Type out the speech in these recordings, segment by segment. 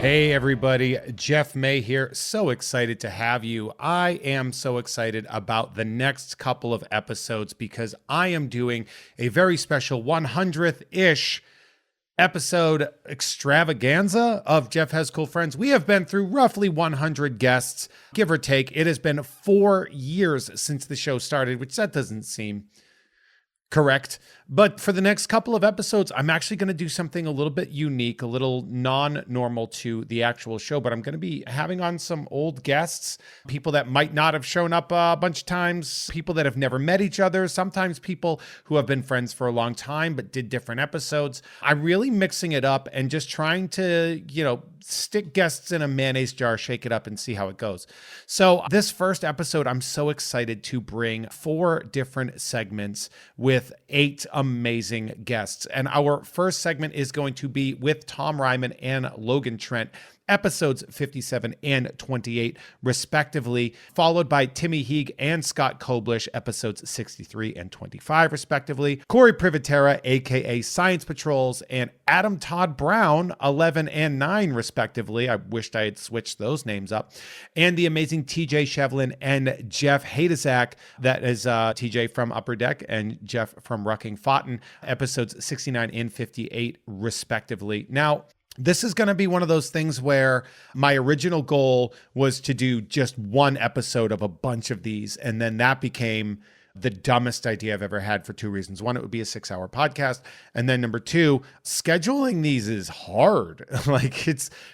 Hey everybody, Jeff May here. So excited to have you. I am so excited about the next couple of episodes because I am doing a very special 100th-ish episode extravaganza of Jeff Has Cool Friends. We have been through roughly 100 guests, give or take. It has been 4 years since the show started, which that doesn't seem correct. But for the next couple of episodes, I'm actually going to do something a little bit unique, a little non-normal to the actual show, but I'm going to be having on some old guests, people that might not have shown up a bunch of times, people that have never met each other, sometimes people who have been friends for a long time but did different episodes. I'm really mixing it up and just trying to, stick guests in a mayonnaise jar, shake it up and see how it goes. So this first episode, I'm so excited to bring 4 different segments with 8 amazing guests. And our first segment is going to be with Tom Reimann and Logan Trent, episodes 57 and 28, respectively, followed by Timmy Heague and Scott Koblish, episodes 63 and 25, respectively. Cory Privitera, aka Science Patrols, and Adam Todd Brown, 11 and 9, respectively. I wished I had switched those names up. And the amazing TJ Shevlin and Jeff Haidaczuk, that is TJ from Upper Deck and Jeff from Rucking Fountain, episodes 69 and 58, respectively. Now, this is going to be one of those things where my original goal was to do just one episode of a bunch of these, and then that became the dumbest idea I've ever had for 2 reasons. One, it would be a 6-hour podcast. And then number 2, scheduling these is hard.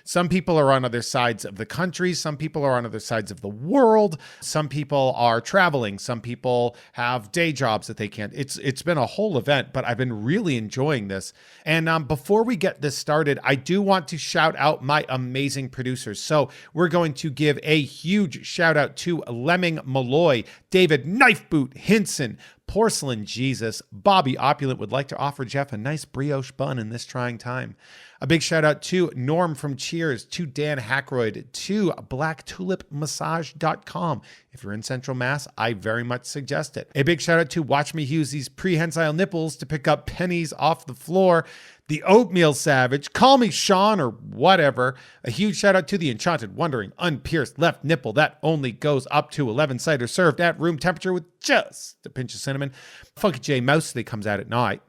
Some people are on other sides of the country. Some people are on other sides of the world. Some people are traveling. Some people have day jobs that they can't. It's been a whole event, but I've been really enjoying this. And before we get this started, I do want to shout out my amazing producers. So we're going to give a huge shout out to Lemming Malloy, David Knifeboot Hinson, Porcelain Jesus. Bobby Opulent would like to offer Jeff a nice brioche bun in this trying time. A big shout out to Norm from Cheers, to Dan Hackroyd, to blacktulipmassage.com. If you're in Central Mass, I very much suggest it. A big shout out to Watch Me Use These Prehensile Nipples to pick up pennies off the floor. The Oatmeal Savage, Call Me Sean or whatever. A huge shout out to the Enchanted Wondering Unpierced Left Nipple that only goes up to 11 cider, served at room temperature with just a pinch of cinnamon. Funky J mostly comes out at night.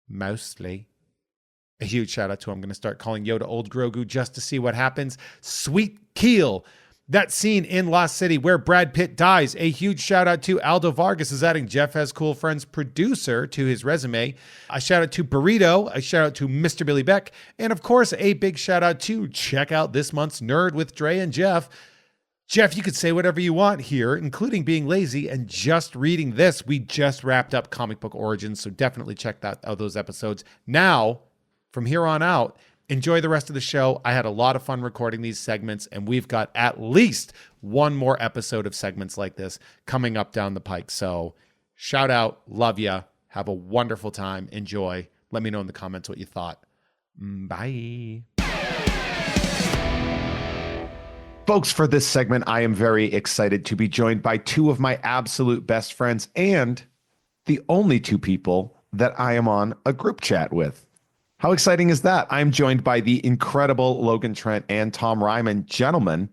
Mostly. A huge shout out to, I'm going to start calling Yoda Old Grogu just to see what happens, Sweet Keel. That scene in Lost City where Brad Pitt dies. A huge shout out to Aldo Vargas is adding Jeff Has Cool Friends producer to his resume. A shout out to Burrito. A shout out to Mr. Billy Beck. And of course, a big shout out to check out this month's Nerd with Dre and Jeff. Jeff, you could say whatever you want here, including being lazy and just reading this. We just wrapped up Comic Book Origins, so definitely check out those episodes. Now, from here on out, enjoy the rest of the show. I had a lot of fun recording these segments, and we've got at least one more episode of segments like this coming up down the pike. So shout out, love ya, have a wonderful time, enjoy. Let me know in the comments what you thought. Bye. Folks, for this segment, I am very excited to be joined by 2 of my absolute best friends and the only 2 people that I am on a group chat with. How exciting is that? I'm joined by the incredible Logan Trent and Tom Reimann. Gentlemen,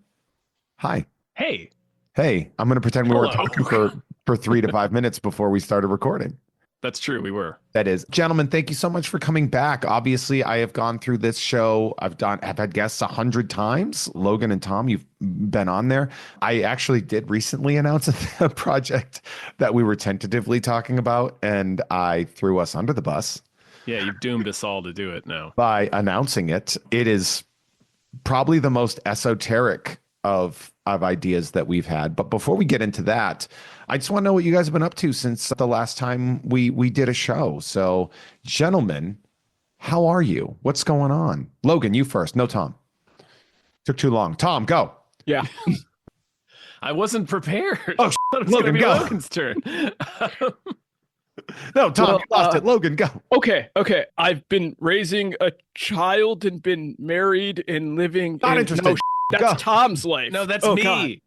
hi. Hey. Hey, I'm going to pretend we were talking for 3 to 5 minutes before we started recording. That's true. We were. That is. Gentlemen, thank you so much for coming back. Obviously, I have gone through this show. I've had guests 100 times. Logan and Tom, you've been on there. I actually did recently announce a project that we were tentatively talking about, and I threw us under the bus. Yeah, you've doomed us all to do it now. By announcing it. It is probably the most esoteric of ideas that we've had. But before we get into that, I just want to know what you guys have been up to since the last time we did a show. So, gentlemen, how are you? What's going on? Logan, you first. No, Tom. Took too long. Tom, go. Yeah. I wasn't prepared. Oh, Logan, go. Logan's turn. No, Tom, you lost it. Logan, go. Okay. I've been raising a child and been married and living. Not interested. No, that's Go. Tom's life. No, that's me.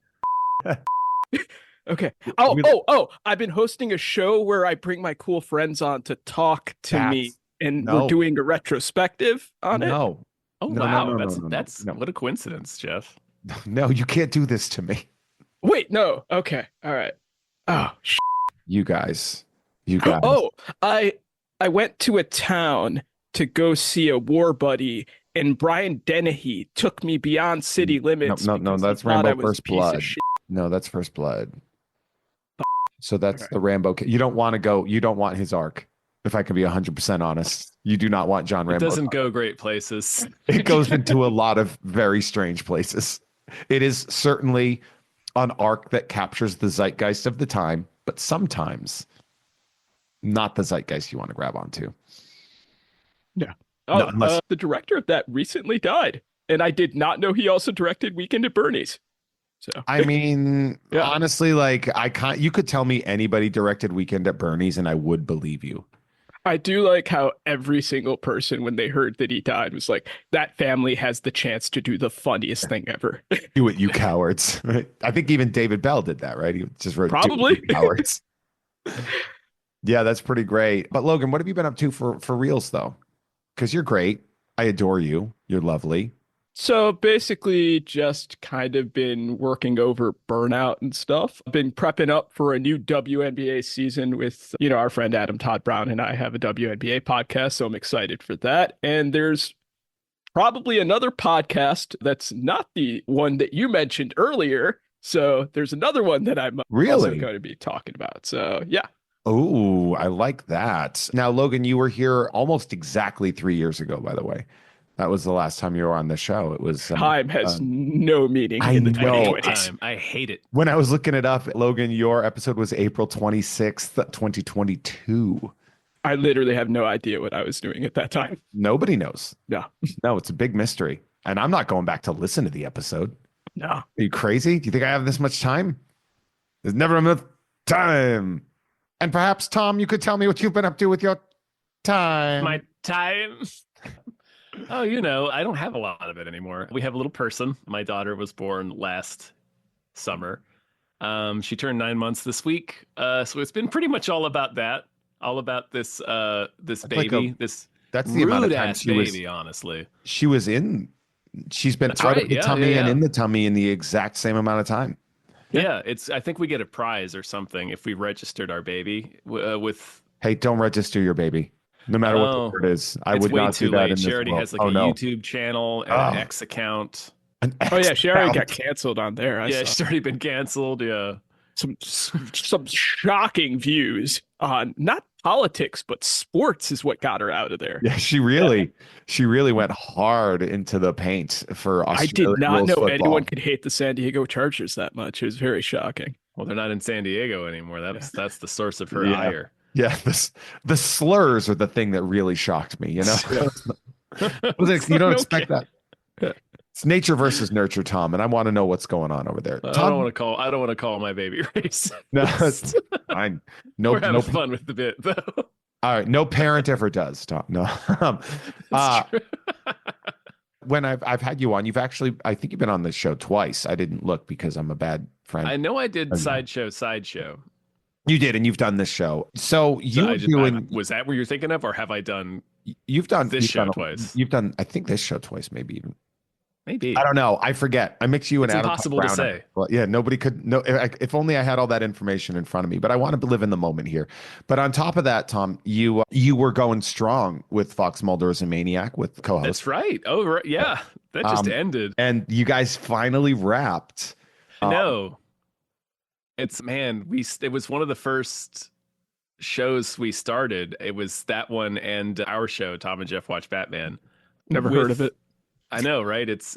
Okay. Oh! I've been hosting a show where I bring my cool friends on to talk to me, and we're doing a retrospective on it. No. Oh No, wow, no, no, that's no, no, that's no. what a coincidence, Jeff. No, you can't do this to me. Wait, no. Okay. All right. Oh, You guys. You guys. oh, I went to a town to go see a war buddy, and Brian Dennehy took me beyond city limits No, because he that's thought I Rambo was a First piece of Blood. shit. No, that's First Blood. So that's Okay. the Rambo. You don't want to go. You don't want his arc. If I can be 100% honest, you do not want John It Rambo. doesn't go great places. It goes into a lot of very strange places. It is certainly an arc that captures the zeitgeist of the time, but sometimes not the zeitgeist you want to grab onto. Oh, No, unless- the director of that recently died, and I did not know he also directed Weekend at Bernie's. So I mean, Yeah. honestly, like you could tell me anybody directed Weekend at Bernie's and I would believe you. I do like how every single person, when they heard that he died, was like, that family has the chance to do the funniest thing ever. Do it, you cowards. I think even David Bell did that, right? He just wrote, "Do it, Probably. you cowards." Yeah, that's pretty great. But Logan, what have you been up to for reals though? Because you're great. I adore you. You're lovely. So basically, just kind of been working over burnout and stuff. Been prepping up for a new WNBA season with, our friend Adam Todd Brown and I have a WNBA podcast, so I'm excited for that. And there's probably another podcast that's not the one that you mentioned earlier. So there's another one that I'm also Really? going to be talking about. So yeah. Oh, I like that. Now, Logan, you were here almost exactly 3 years ago, by the way. That was the last time you were on the show. It was Time has no meaning I in the know. I hate 2020s. time. I hate it. when I was looking it up, Logan, your episode was April 26th, 2022. I literally have no idea what I was doing at that time. Nobody knows. No, No, it's a big mystery. And I'm not going back to listen to the episode. no. Are you crazy? Do you think I have this much time? There's never enough time. And perhaps, Tom, you could tell me what you've been up to with your time. My time. Oh, I don't have a lot of it anymore. We have a little person. My daughter was born last summer. She turned 9 months this week. So it's been pretty much all about that. All about this That's like baby, this That's the amount of time rude-ass she was. baby, honestly. She was in. She's been That's out right. of the Yeah, tummy yeah, and yeah. in the tummy in the exact same amount of time. Yeah, I think we get a prize or something if we registered our baby with. Hey, don't register your baby, no matter what the Oh, word is. I it's would way not too do that late. in She this already world. has like Oh, a no. YouTube channel and Oh. an X account. An Oh yeah, she already got X-Bound. canceled on there. I Yeah, saw she's already been canceled. Yeah. some shocking views on not politics but sports is what got her out of there. Yeah, she really went hard into the paint for I Australian did not rules know football. anyone could hate the San Diego Chargers that much. It was very shocking. Well, they're not in San Diego anymore. That's the source of her Yeah. ire. Yeah, the slurs are the thing that really shocked me. You know, you don't expect that. It's nature versus nurture, Tom, and I want to know what's going on over there. I Tom, don't want to call my baby racist. no, it's fine. No, We're having no. fun with the bit though. All right, no parent ever does, Tom. No. It's true. When I've had you on, I think you've been on this show twice. I didn't look because I'm a bad friend. I know I did know. sideshow. You did, and you've done this show. So So you was that what you're thinking of, or have I done you've done this you've show done, twice? You've done, I think, this show twice, maybe even. Maybe. I don't know. I forget. I mix you and It's Adam impossible to Brown. say. Well, yeah, nobody could know. If only I had all that information in front of me. But I want to live in the moment here. But on top of that, Tom, you were going strong with Fox Mulder as a Maniac with co-host, That's right. Oh, right. Yeah. That just Um, ended. and you guys finally wrapped. I know. It was one of the first shows we started. It was that one and our show, Tom and Jeff Watch Batman. Never heard of it. I know, right? It's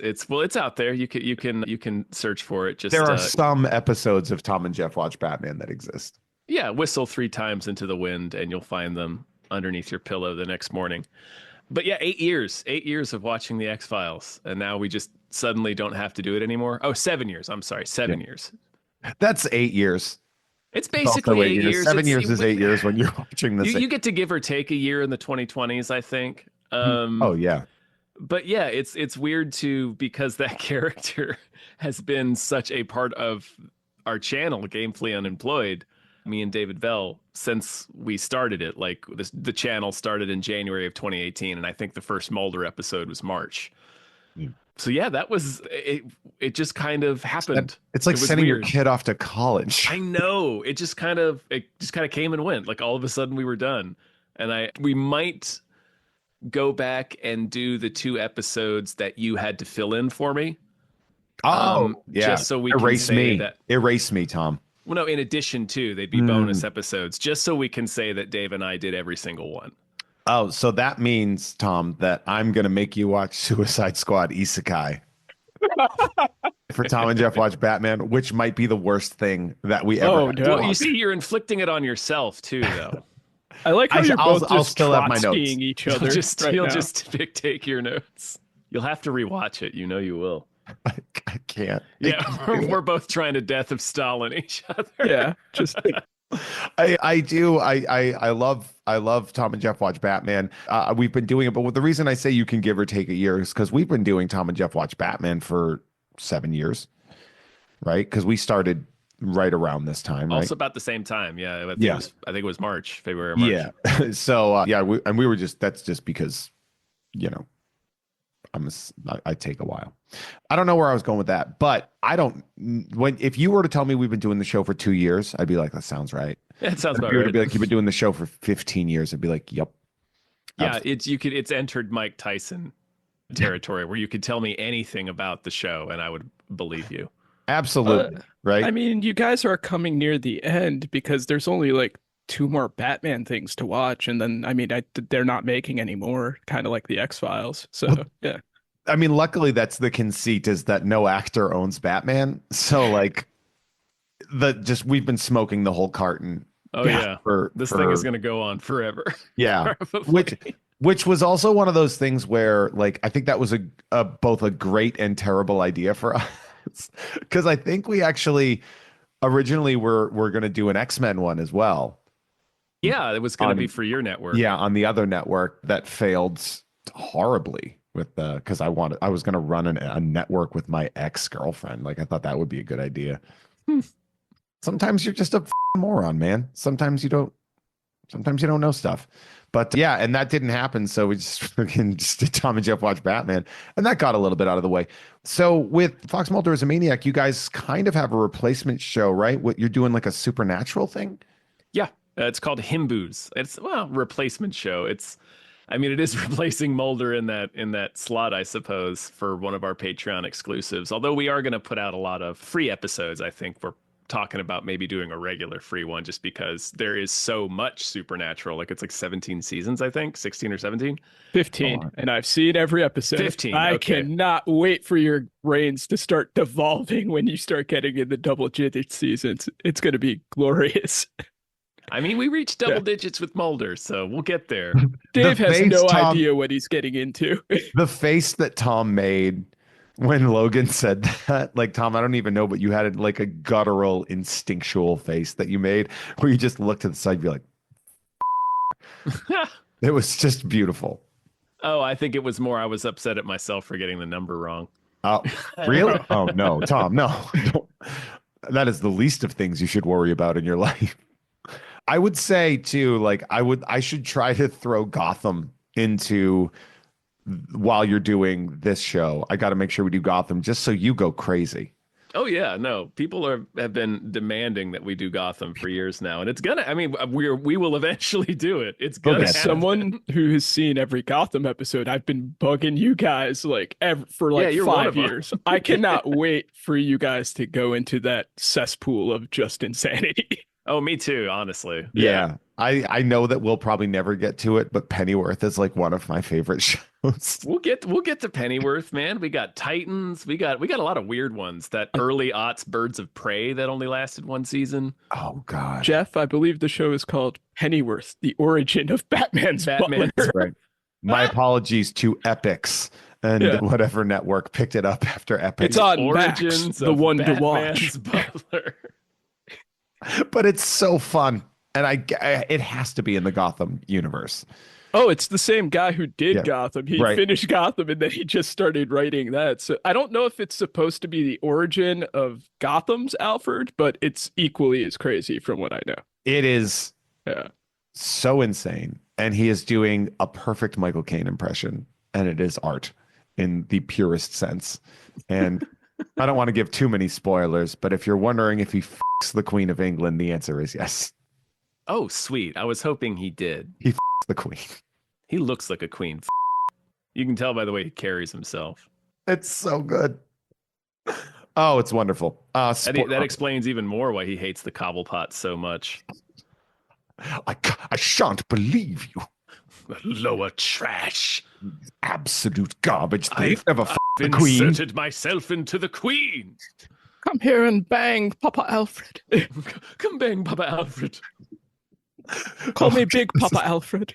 out there. You can search for it. Just There are some episodes of Tom and Jeff Watch Batman that exist. whistle 3 times into the wind and you'll find them underneath your pillow the next morning. But yeah, 8 years of watching the X-Files, and now we just suddenly don't have to do it anymore. Oh, 7 years. I'm sorry, 7 years. That's 8 years. It's It's also basically 8 years. 7 It's- years is 8 years when you're watching this. You get to give or take a year in the 2020s, I think. Oh yeah. But yeah, it's weird too because that character has been such a part of our channel, Gamefully Unemployed, me and David Bell, since we started it. Like the channel started in January of 2018, and I think the first Mulder episode was March. So yeah, that was it. It just kind of happened. It's like It was sending your weird. kid off to college. I know. It just kind of came and went. Like all of a sudden we were done. And we might go back and do the 2 episodes that you had to fill in for me. Yeah. Just so we Erase can say me. that. Erase me, Tom. Well, no, in addition to, they'd be bonus episodes, just so we can say that Dave and I did every single one. Oh, so that means, Tom, that I'm going to make you watch Suicide Squad Isekai. For Tom and Jeff watch Batman, which might be the worst thing that we ever had to no. Well, you watch. see, you're inflicting it on yourself too, though. I like how you're both I'll just still have my notes. Trotskying each other. You'll just take your notes. You'll have to rewatch it. You know you will. I can't. Yeah, we're both trying to death of Stalin each other. Yeah, just I do. I love Tom and Jeff watch Batman. We've been doing it, but the reason I say you can give or take a year is because we've been doing Tom and Jeff watch Batman for 7 years, right? Because we started right around this time, right? Also about the same time. Yeah. I think it was February or March. Yeah. So we were just, that's just because, you know, I take a while. I don't know where I was going with that, but if you were to tell me we've been doing the show for 2 years, I'd be like, that sounds right. Yeah, it sounds about If you were to right. be like, you've been doing the show for 15 years, I'd be like, yep. Yeah, it's entered Mike Tyson territory where you could tell me anything about the show and I would believe you. Absolutely. Right. I mean, you guys are coming near the end because there's only like 2 more Batman things to watch, and then they're not making any more, kind of like the X-Files. So yeah. I mean, luckily that's the conceit, is that no actor owns Batman. So like we've been smoking the whole carton. Oh yeah. This thing is going to go on forever. Yeah. Probably. Which was also one of those things where, like, I think that was both a great and terrible idea for us, because I think we actually originally were going to do an X-Men one as well. Yeah, it was going to be for your network. Yeah, on the other network that failed horribly with because I was going to run a network with my ex-girlfriend. Like, I thought that would be a good idea. Sometimes you're just a moron, man. Sometimes you don't know stuff. But yeah, and that didn't happen. So we just did Tom and Jeff watch Batman, and that got a little bit out of the way. So with Fox Mulder as a Maniac, you guys kind of have a replacement show, right? What you're doing, like a supernatural thing? Yeah, it's called Himboos. It's replacement show. It is replacing Mulder in that slot, I suppose, for one of our Patreon exclusives. Although we are going to put out a lot of free episodes. I think we're talking about maybe doing a regular free one, just because there is so much supernatural. Like, it's like 17 seasons, I think, 16 or 17. 15, and I've seen every episode. 15. I okay. cannot wait for your reigns to start devolving when you start getting in the double-digit seasons. It's going to be glorious. I mean, we reached double digits with Mulder, so we'll get there. Dave has no Tom, idea what he's getting into. The face that Tom made when Logan said that, like, Tom, I don't even know, but you had like a guttural, instinctual face that you made where you just looked to the side and be like, it was just beautiful. Oh, I think it was more I was upset at myself for getting the number wrong. Oh, really? Oh, no, Tom, no. Don't. That is the least of things you should worry about in your life. I would say, too, like, I should try to throw Gotham into while you're doing this show. I got to make sure we do Gotham just so you go crazy. Oh yeah, no. People have been demanding that we do Gotham for years now, and it's gonna. I mean, we will eventually do it. It's gonna. As someone who has seen every Gotham episode, I've been bugging you guys for 5 years. I cannot wait for you guys to go into that cesspool of just insanity. Oh, me too, honestly. Yeah. I know that we'll probably never get to it, but Pennyworth is like one of my favorite shows. We'll get to Pennyworth, man. We got Titans. We got a lot of weird ones. That early aughts Birds of Prey that only lasted 1 season. Oh God. Jeff, I believe the show is called Pennyworth: The Origin of Batman's Butler. That's right. My apologies to Epics and whatever network picked it up after Epics. It's on Origins Max, the one to watch. Butler. But it's so fun, and it has to be in the Gotham universe. Oh, it's the same guy who did Gotham. He finished Gotham, and then he just started writing that. So I don't know if it's supposed to be the origin of Gotham's Alfred, but it's equally as crazy from what I know. It is so insane, and he is doing a perfect Michael Caine impression, and it is art. in the purest sense. And I don't want to give too many spoilers, but if you're wondering if he fucks the Queen of England, the answer is yes. Oh, sweet. I was hoping he did. He fucks the Queen. He looks like a queen. You can tell by the way he carries himself. It's so good. Oh, it's wonderful. That explains even more why he hates the Cobblepot so much. I shan't believe you. Lower trash. Absolute garbage. They've never fucked the I've Queen. inserted myself into the Queen. Come here and bang Papa Alfred. Come bang, Papa Alfred. Call me Big Papa Alfred.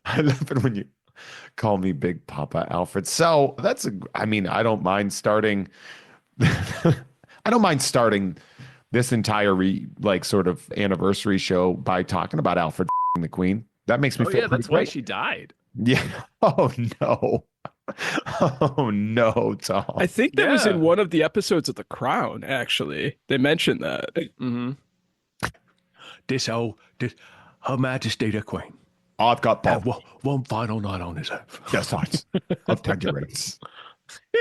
I love it when you call me Big Papa Alfred. So I don't mind starting. I don't mind starting this entire sort of anniversary show by talking about Alfred the Queen. That makes me feel. Yeah, that's why she died. Yeah. Oh no. Oh no, Tom. I think that was in one of the episodes of The Crown. Actually, they mentioned that. Mm-hmm. Her Majesty the Queen. I've got One final night on his earth. yes, of tangerines.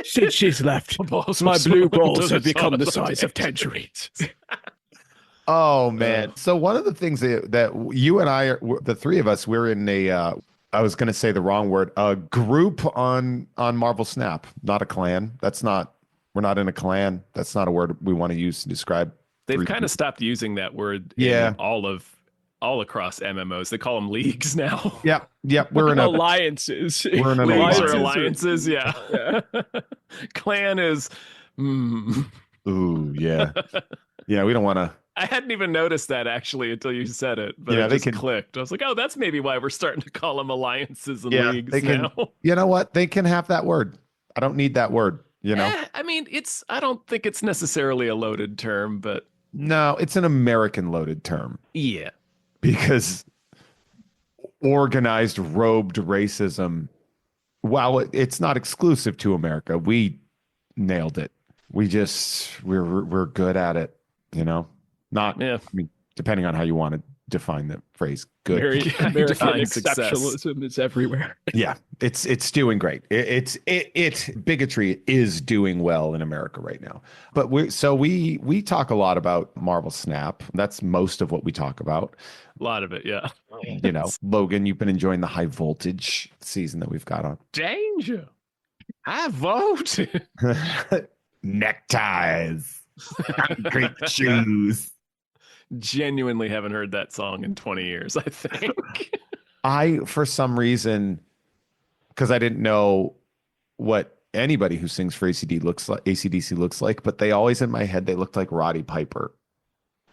Since she's left, my blue balls have become the size of tangerines. Oh man! So one of the things that you and I, the three of us, we're in a. I was going to say the wrong word. A group on Marvel Snap, not a clan. We're not in a clan. That's not a word we want to use to describe. They've kind of stopped using that word. Yeah. All across MMOs. They call them leagues now. Yeah. We're in alliances. We're in an Leagues alliance. or alliances. Yeah. Clan is. Ooh, yeah. Yeah, we don't want to. I hadn't even noticed that actually until you said it, but Yeah, it just clicked. I was like, oh, that's maybe why we're starting to call them alliances and leagues now. You know what? They can have that word. I don't need that word, you know? I mean, I don't think it's necessarily a loaded term, but. No, it's an American loaded term. Yeah. Because organized robed racism, while it's not exclusive to America, we nailed it. We're good at it, you know? I mean, depending on how you want to define the phrase good. American success. exceptionalism is everywhere. Yeah, it's doing great. Bigotry is doing well in America right now. But we talk a lot about Marvel Snap. That's most of what we talk about. A lot of it, yeah. You know, Logan, you've been enjoying the high voltage season that we've got on. Danger. I vote. Neckties. Concrete shoes. Genuinely haven't heard that song in 20 years, I think. For some reason, because I didn't know what anybody who sings for ACDC looks like, but they always in my head, they looked like Roddy Piper.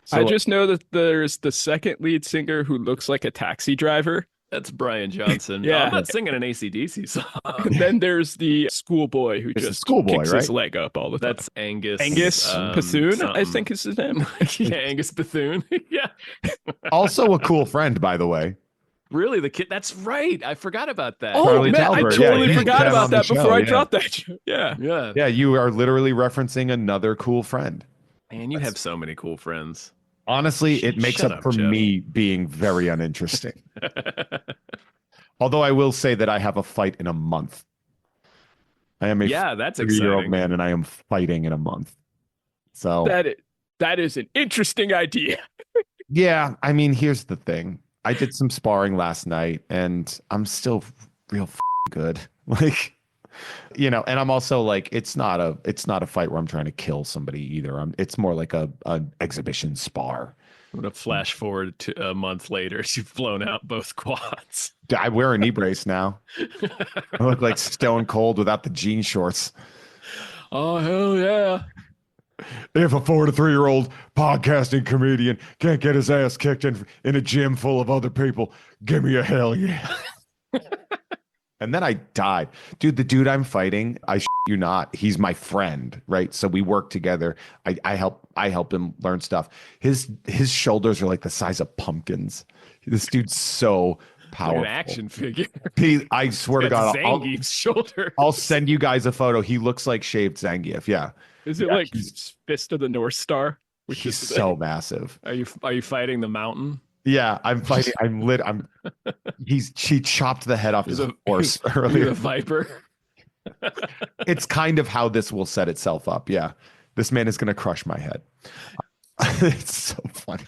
So, I just know that there's the second lead singer who looks like a taxi driver. That's Brian Johnson. Yeah. I'm not singing an AC/DC song. And then there's the schoolboy who just kicks his leg up all the time. That's Angus. Bethune, I think is his name. Yeah, Angus Bethune. Yeah. Also a cool friend, by the way. Really, the kid? That's right. I forgot about that. Oh, Charlie man, Talbert. I totally Yeah, forgot him about on the that show, before I yeah. dropped that. Yeah. Yeah. Yeah, you are literally referencing another cool friend. Man, you have so many cool friends. Honestly, it makes Shut up up, for Jeff. me being very uninteresting. Although I will say that I have a fight in a month. I am a that's 3-year-old exciting. man and I am fighting in a month. So That is an interesting idea. yeah, I mean, here's the thing. I did some sparring last night and I'm still real good. Like, you know, and I'm also like, it's not a fight where I'm trying to kill somebody either. It's more like a exhibition spar. I'm going to flash forward to a month later. You've flown out both quads. I wear a knee brace now. I look like Stone Cold without the jean shorts. Oh, hell yeah. If a 4 to 3-year-old podcasting comedian can't get his ass kicked in a gym full of other people, give me a hell yeah. And then I died. Dude, the dude I'm fighting, I you not, he's my friend, right? So we work together. I help him learn stuff. His shoulders are like the size of pumpkins. This dude's so powerful. Like an action figure. I swear to God, Zangief's shoulder. I'll send you guys a photo. He looks like shaved Zangief. Yeah. Is it like Fist of the North Star? He's so massive. Are you fighting the mountain? Yeah, I'm fighting. She chopped the head off his horse Are you earlier. a viper? It's kind of how this will set itself up. Yeah. This man is going to crush my head. It's so funny.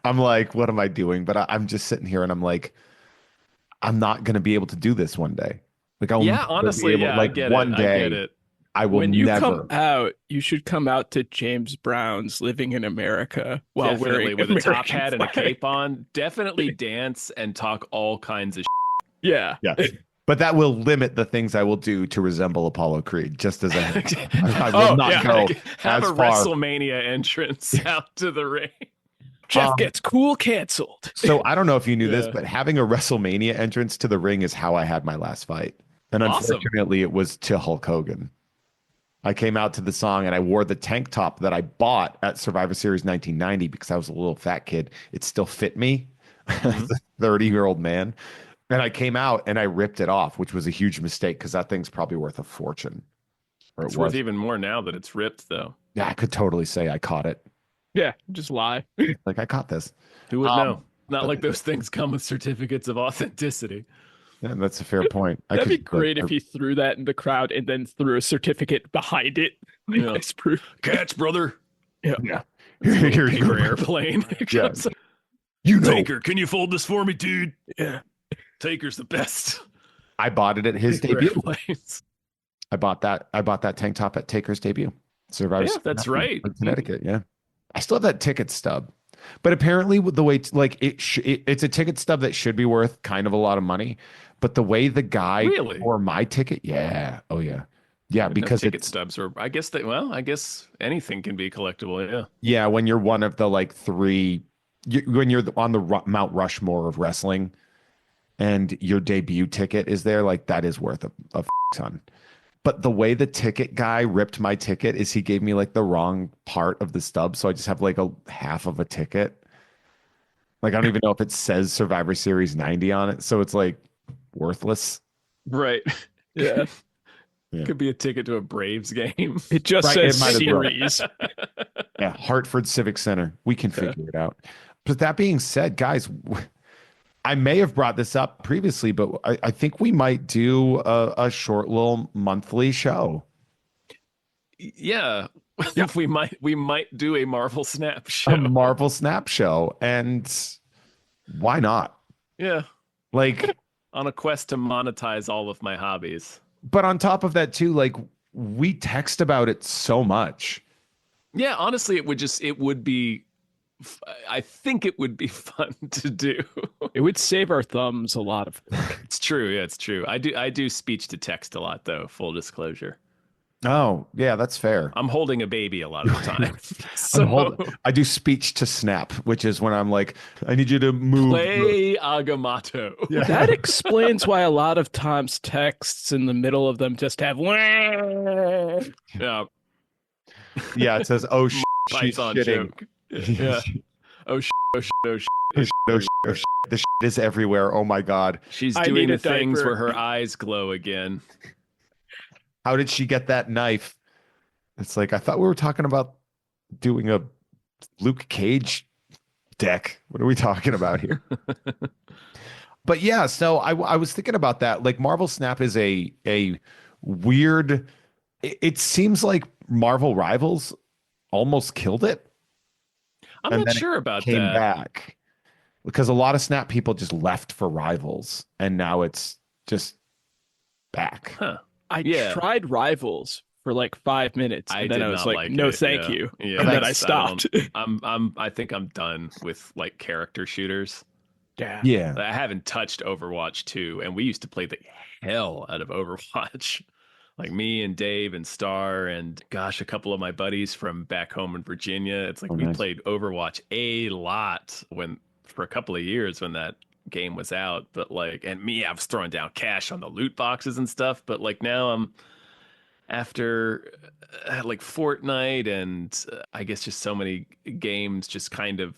I'm like, what am I doing? But I'm just sitting here and I'm like, I'm not going to be able to do this one day. Like, I'll Yeah, never be honestly, able- yeah, like I get one it. day, I get it. I will When you never. come out, you should come out to James Brown's Living in America while Definitely wearing with a top American hat and a flag. cape on. Definitely dance and talk all kinds of Yeah. Yeah. But that will limit the things I will do to resemble Apollo Creed, just as I will not go have as a far. WrestleMania entrance out to the ring. Jeff gets cool canceled. So I don't know if you knew this, Yeah. but having a WrestleMania entrance to the ring is how I had my last fight. And Awesome. unfortunately, it was to Hulk Hogan. I came out to the song and I wore the tank top that I bought at Survivor Series 1990 because I was a little fat kid. It still fit me as a 30-year-old man. And I came out and I ripped it off, which was a huge mistake because that thing's probably worth a fortune. Or It's it was. worth even more now that it's ripped, though. Yeah, I could totally say I caught it. Yeah, just lie. Like, I caught this. Who would know? Not but- like those things come with certificates of authenticity. Yeah, that's a fair point. That'd be great if he threw that in the crowd and then threw a certificate behind it. Like, Yeah. that's proof. Catch, brother. Yeah. Paper you go. airplane. Yeah. You know, Taker, can you fold this for me, dude? Yeah. Taker's the best. I bought it at his Paper debut. airplanes. I bought that tank top at Taker's debut. Survivor Yeah, Series that's 1990 right. in Connecticut. Yeah, I still have that ticket stub, but apparently with the way it's a ticket stub that should be worth kind of a lot of money, but the way the guy Really? for my ticket, yeah, oh yeah, yeah, because ticket it's stubs or I guess anything can be collectible. Yeah. yeah when you're one of the like three, when you're on the Mount Rushmore of wrestling, and your debut ticket is there, like that is worth a ton. But the way the ticket guy ripped my ticket is he gave me like the wrong part of the stub. So I just have like a half of a ticket. Like, I don't even know if it says Survivor Series 90 on it. So it's like worthless. Right. Yeah. Yeah. Could be a ticket to a Braves game. It just Right, says it might as well. series. Yeah. Hartford Civic Center. We can figure it out. But that being said, guys, I may have brought this up previously, but I think we might do a short little monthly show. Yeah. we might do a Marvel Snap show. A Marvel Snap show. And why not? Yeah. Like, On a quest to monetize all of my hobbies. but on top of that too, like we text about it so much. Yeah, honestly, it would be I think it would be fun to do. It would save our thumbs a lot of work. It's true. Yeah, it's true. I do speech to text a lot though, full disclosure. Oh, yeah, that's fair. I'm holding a baby a lot of the time. So I do speech to snap, which is when I'm like, I need you to move. play Agamotto. Yeah. That explains why a lot of times texts in the middle of them just have Yeah. Yeah, it says, oh, she's Python shitting. joke. Yeah. Oh shit, oh shit, oh shit. Oh, shit, oh, shit. The shit is everywhere. Oh my God. She's I doing need the a things diaper. where her eyes glow again. How did she get that knife? It's like, I thought we were talking about doing a Luke Cage deck. What are we talking about here? But yeah, so I was thinking about that. Like Marvel Snap is a weird, it seems like Marvel Rivals almost killed it. I'm And not then it sure about came that. back because a lot of Snap people just left for Rivals and now it's just back. Huh. I Yeah. tried Rivals for like 5 minutes, I and then did I was not like, no, it. thank Yeah. you. Yeah, And then I that's- stopped. I think I'm done with like character shooters. Yeah. Yeah. I haven't touched Overwatch 2, and we used to play the hell out of Overwatch. Like me and Dave and Star and gosh, a couple of my buddies from back home in Virginia. It's like Oh, we nice. played Overwatch a lot for a couple of years when that game was out. But like, and me, I was throwing down cash on the loot boxes and stuff. But like now I'm after like Fortnite and I guess just so many games just kind of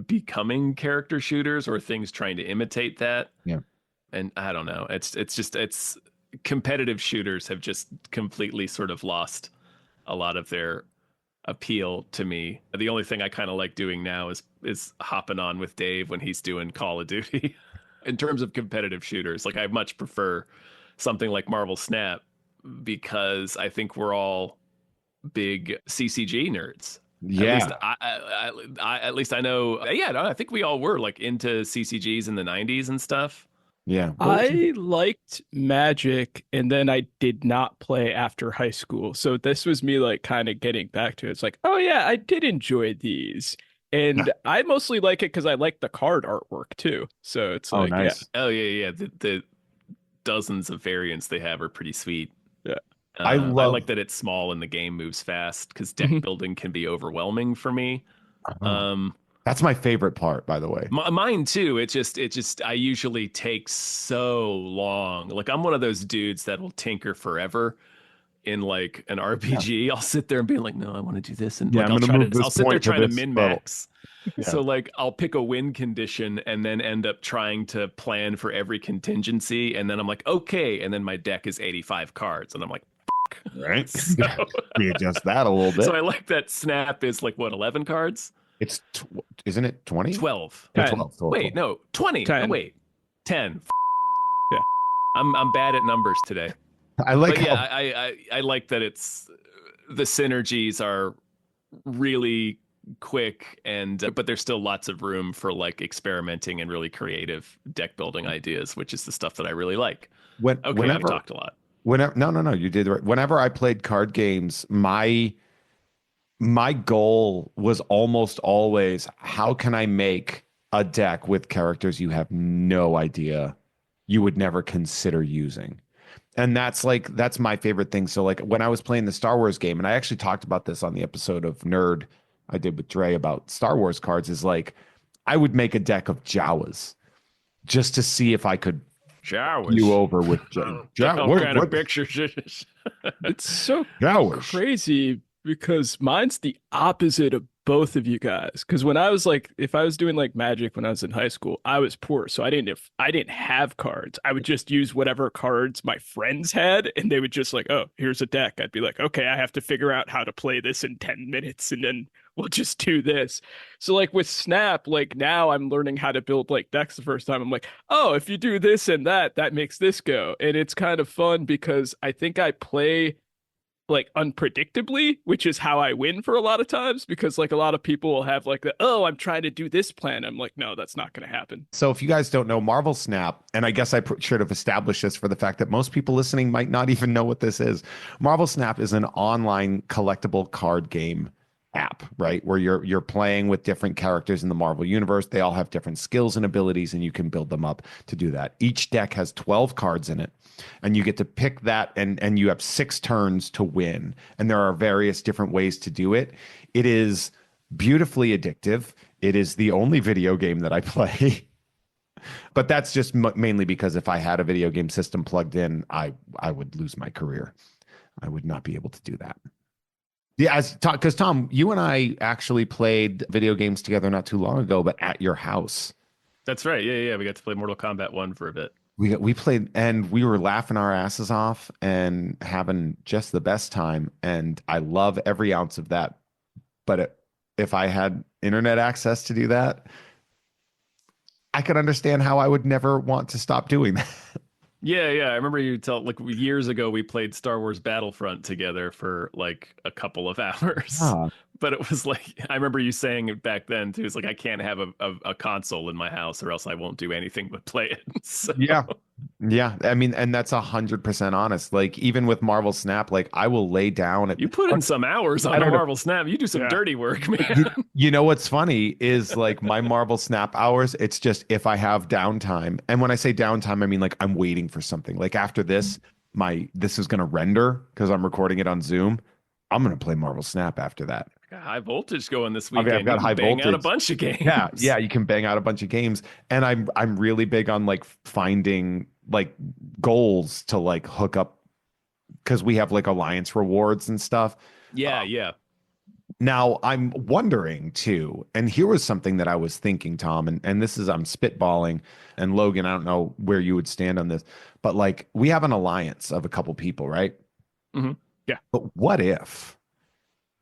becoming character shooters or things trying to imitate that. Yeah. And I don't know. It's competitive shooters have just completely sort of lost a lot of their appeal to me. The only thing I kind of like doing now is hopping on with Dave when he's doing Call of Duty. In terms of competitive shooters, like I much prefer something like Marvel Snap, because I think we're all big CCG nerds. Yeah. At least I know. Yeah, no, I think we all were like into CCGs in the 90s and stuff. Yeah. I liked Magic, and then I did not play after high school. So this was me like kind of getting back to it. It's like, oh yeah, I did enjoy these. And I mostly like it because I like the card artwork too. So it's like, nice. Oh yeah. The dozens of variants they have are pretty sweet. Yeah. I like that it's small and the game moves fast, because deck building can be overwhelming for me. That's my favorite part, by the way. Mine too. It just I usually take so long. Like, I'm one of those dudes that will tinker forever in like an RPG. I'll sit there and be like, no, I want to do this, and like, I'll sit there trying to min max. So like, I'll pick a win condition and then end up trying to plan for every contingency, and then I'm like, okay, and then my deck is 85 cards, and I'm like, right? So, Readjust that a little bit. so I like that Snap is like, what, 11 cards? It's isn't it 20? 12. 12. Wait, no, 20. 10. Oh, wait, 10. Yeah. I'm bad at numbers today. I like But how yeah, I like that it's the synergies are really quick, but there's still lots of room for like experimenting and really creative deck building ideas, which is the stuff that I really like. Okay, I talked a lot. No, you did right. Whenever I played card games, my goal was almost always, how can I make a deck with characters you have no idea, you would never consider using? And that's my favorite thing. So like, when I was playing the Star Wars game, and I actually talked about this on the episode of Nerd I did with Dre about Star Wars cards, is like, I would make a deck of Jawas just to see if I could you over with What kind of pictures? it's so Jawas. crazy because mine's the opposite of both of you guys. Because when I was like, if I was doing like Magic when I was in high school, I was poor, so I didn't have cards. I would just use whatever cards my friends had, and they would just like, oh, here's a deck. I'd be like, okay, I have to figure out how to play this in 10 minutes, and then we'll just do this. So like with Snap, like now I'm learning how to build like decks the first time. I'm like, oh, if you do this and that makes this go, and it's kind of fun because I think I play like unpredictably, which is how I win for a lot of times, because like a lot of people will have like I'm trying to do this plan. I'm like, no, that's not going to happen. So if you guys don't know Marvel Snap, and I guess I should have established this for the fact that most people listening might not even know what this is. Marvel Snap is an online collectible card game app, right? Where you're playing with different characters in the Marvel universe. They all have different skills and abilities, and you can build them up to do that. Each deck has 12 cards in it, and you get to pick that, and you have 6 turns to win. And there are various different ways to do it. It is beautifully addictive. It is the only video game that I play. But that's just mainly because if I had a video game system plugged in, I would lose my career. I would not be able to do that. Yeah, because Tom, you and I actually played video games together not too long ago, but at your house. That's right. Yeah. We got to play Mortal Kombat 1 for a bit. We played, and we were laughing our asses off and having just the best time. And I love every ounce of that. But if I had internet access to do that, I could understand how I would never want to stop doing that. Yeah. I remember you like years ago we played Star Wars Battlefront together for like a couple of hours. But it was like, I remember you saying it back then too. It's like, I can't have a console in my house or else I won't do anything but play it. So. Yeah. I mean, and that's 100% honest. Like, even with Marvel Snap, like, I will lay down. You put in some hours on Marvel Snap. You do some dirty work, man. You know what's funny is like my Marvel Snap hours, it's just if I have downtime. And when I say downtime, I mean like I'm waiting for something. Like after this, this is going to render because I'm recording it on Zoom. I'm going to play Marvel Snap after that. Got high voltage going this weekend. I've got high voltage. Bang out a bunch of games. Yeah, you can bang out a bunch of games, and I'm really big on like finding like goals to like hook up because we have like alliance rewards and stuff. Yeah. Now I'm wondering too, and here was something that I was thinking, Tom, and this is I'm spitballing, and Logan, I don't know where you would stand on this, but like we have an alliance of a couple people, right? Mm-hmm. Yeah. But what if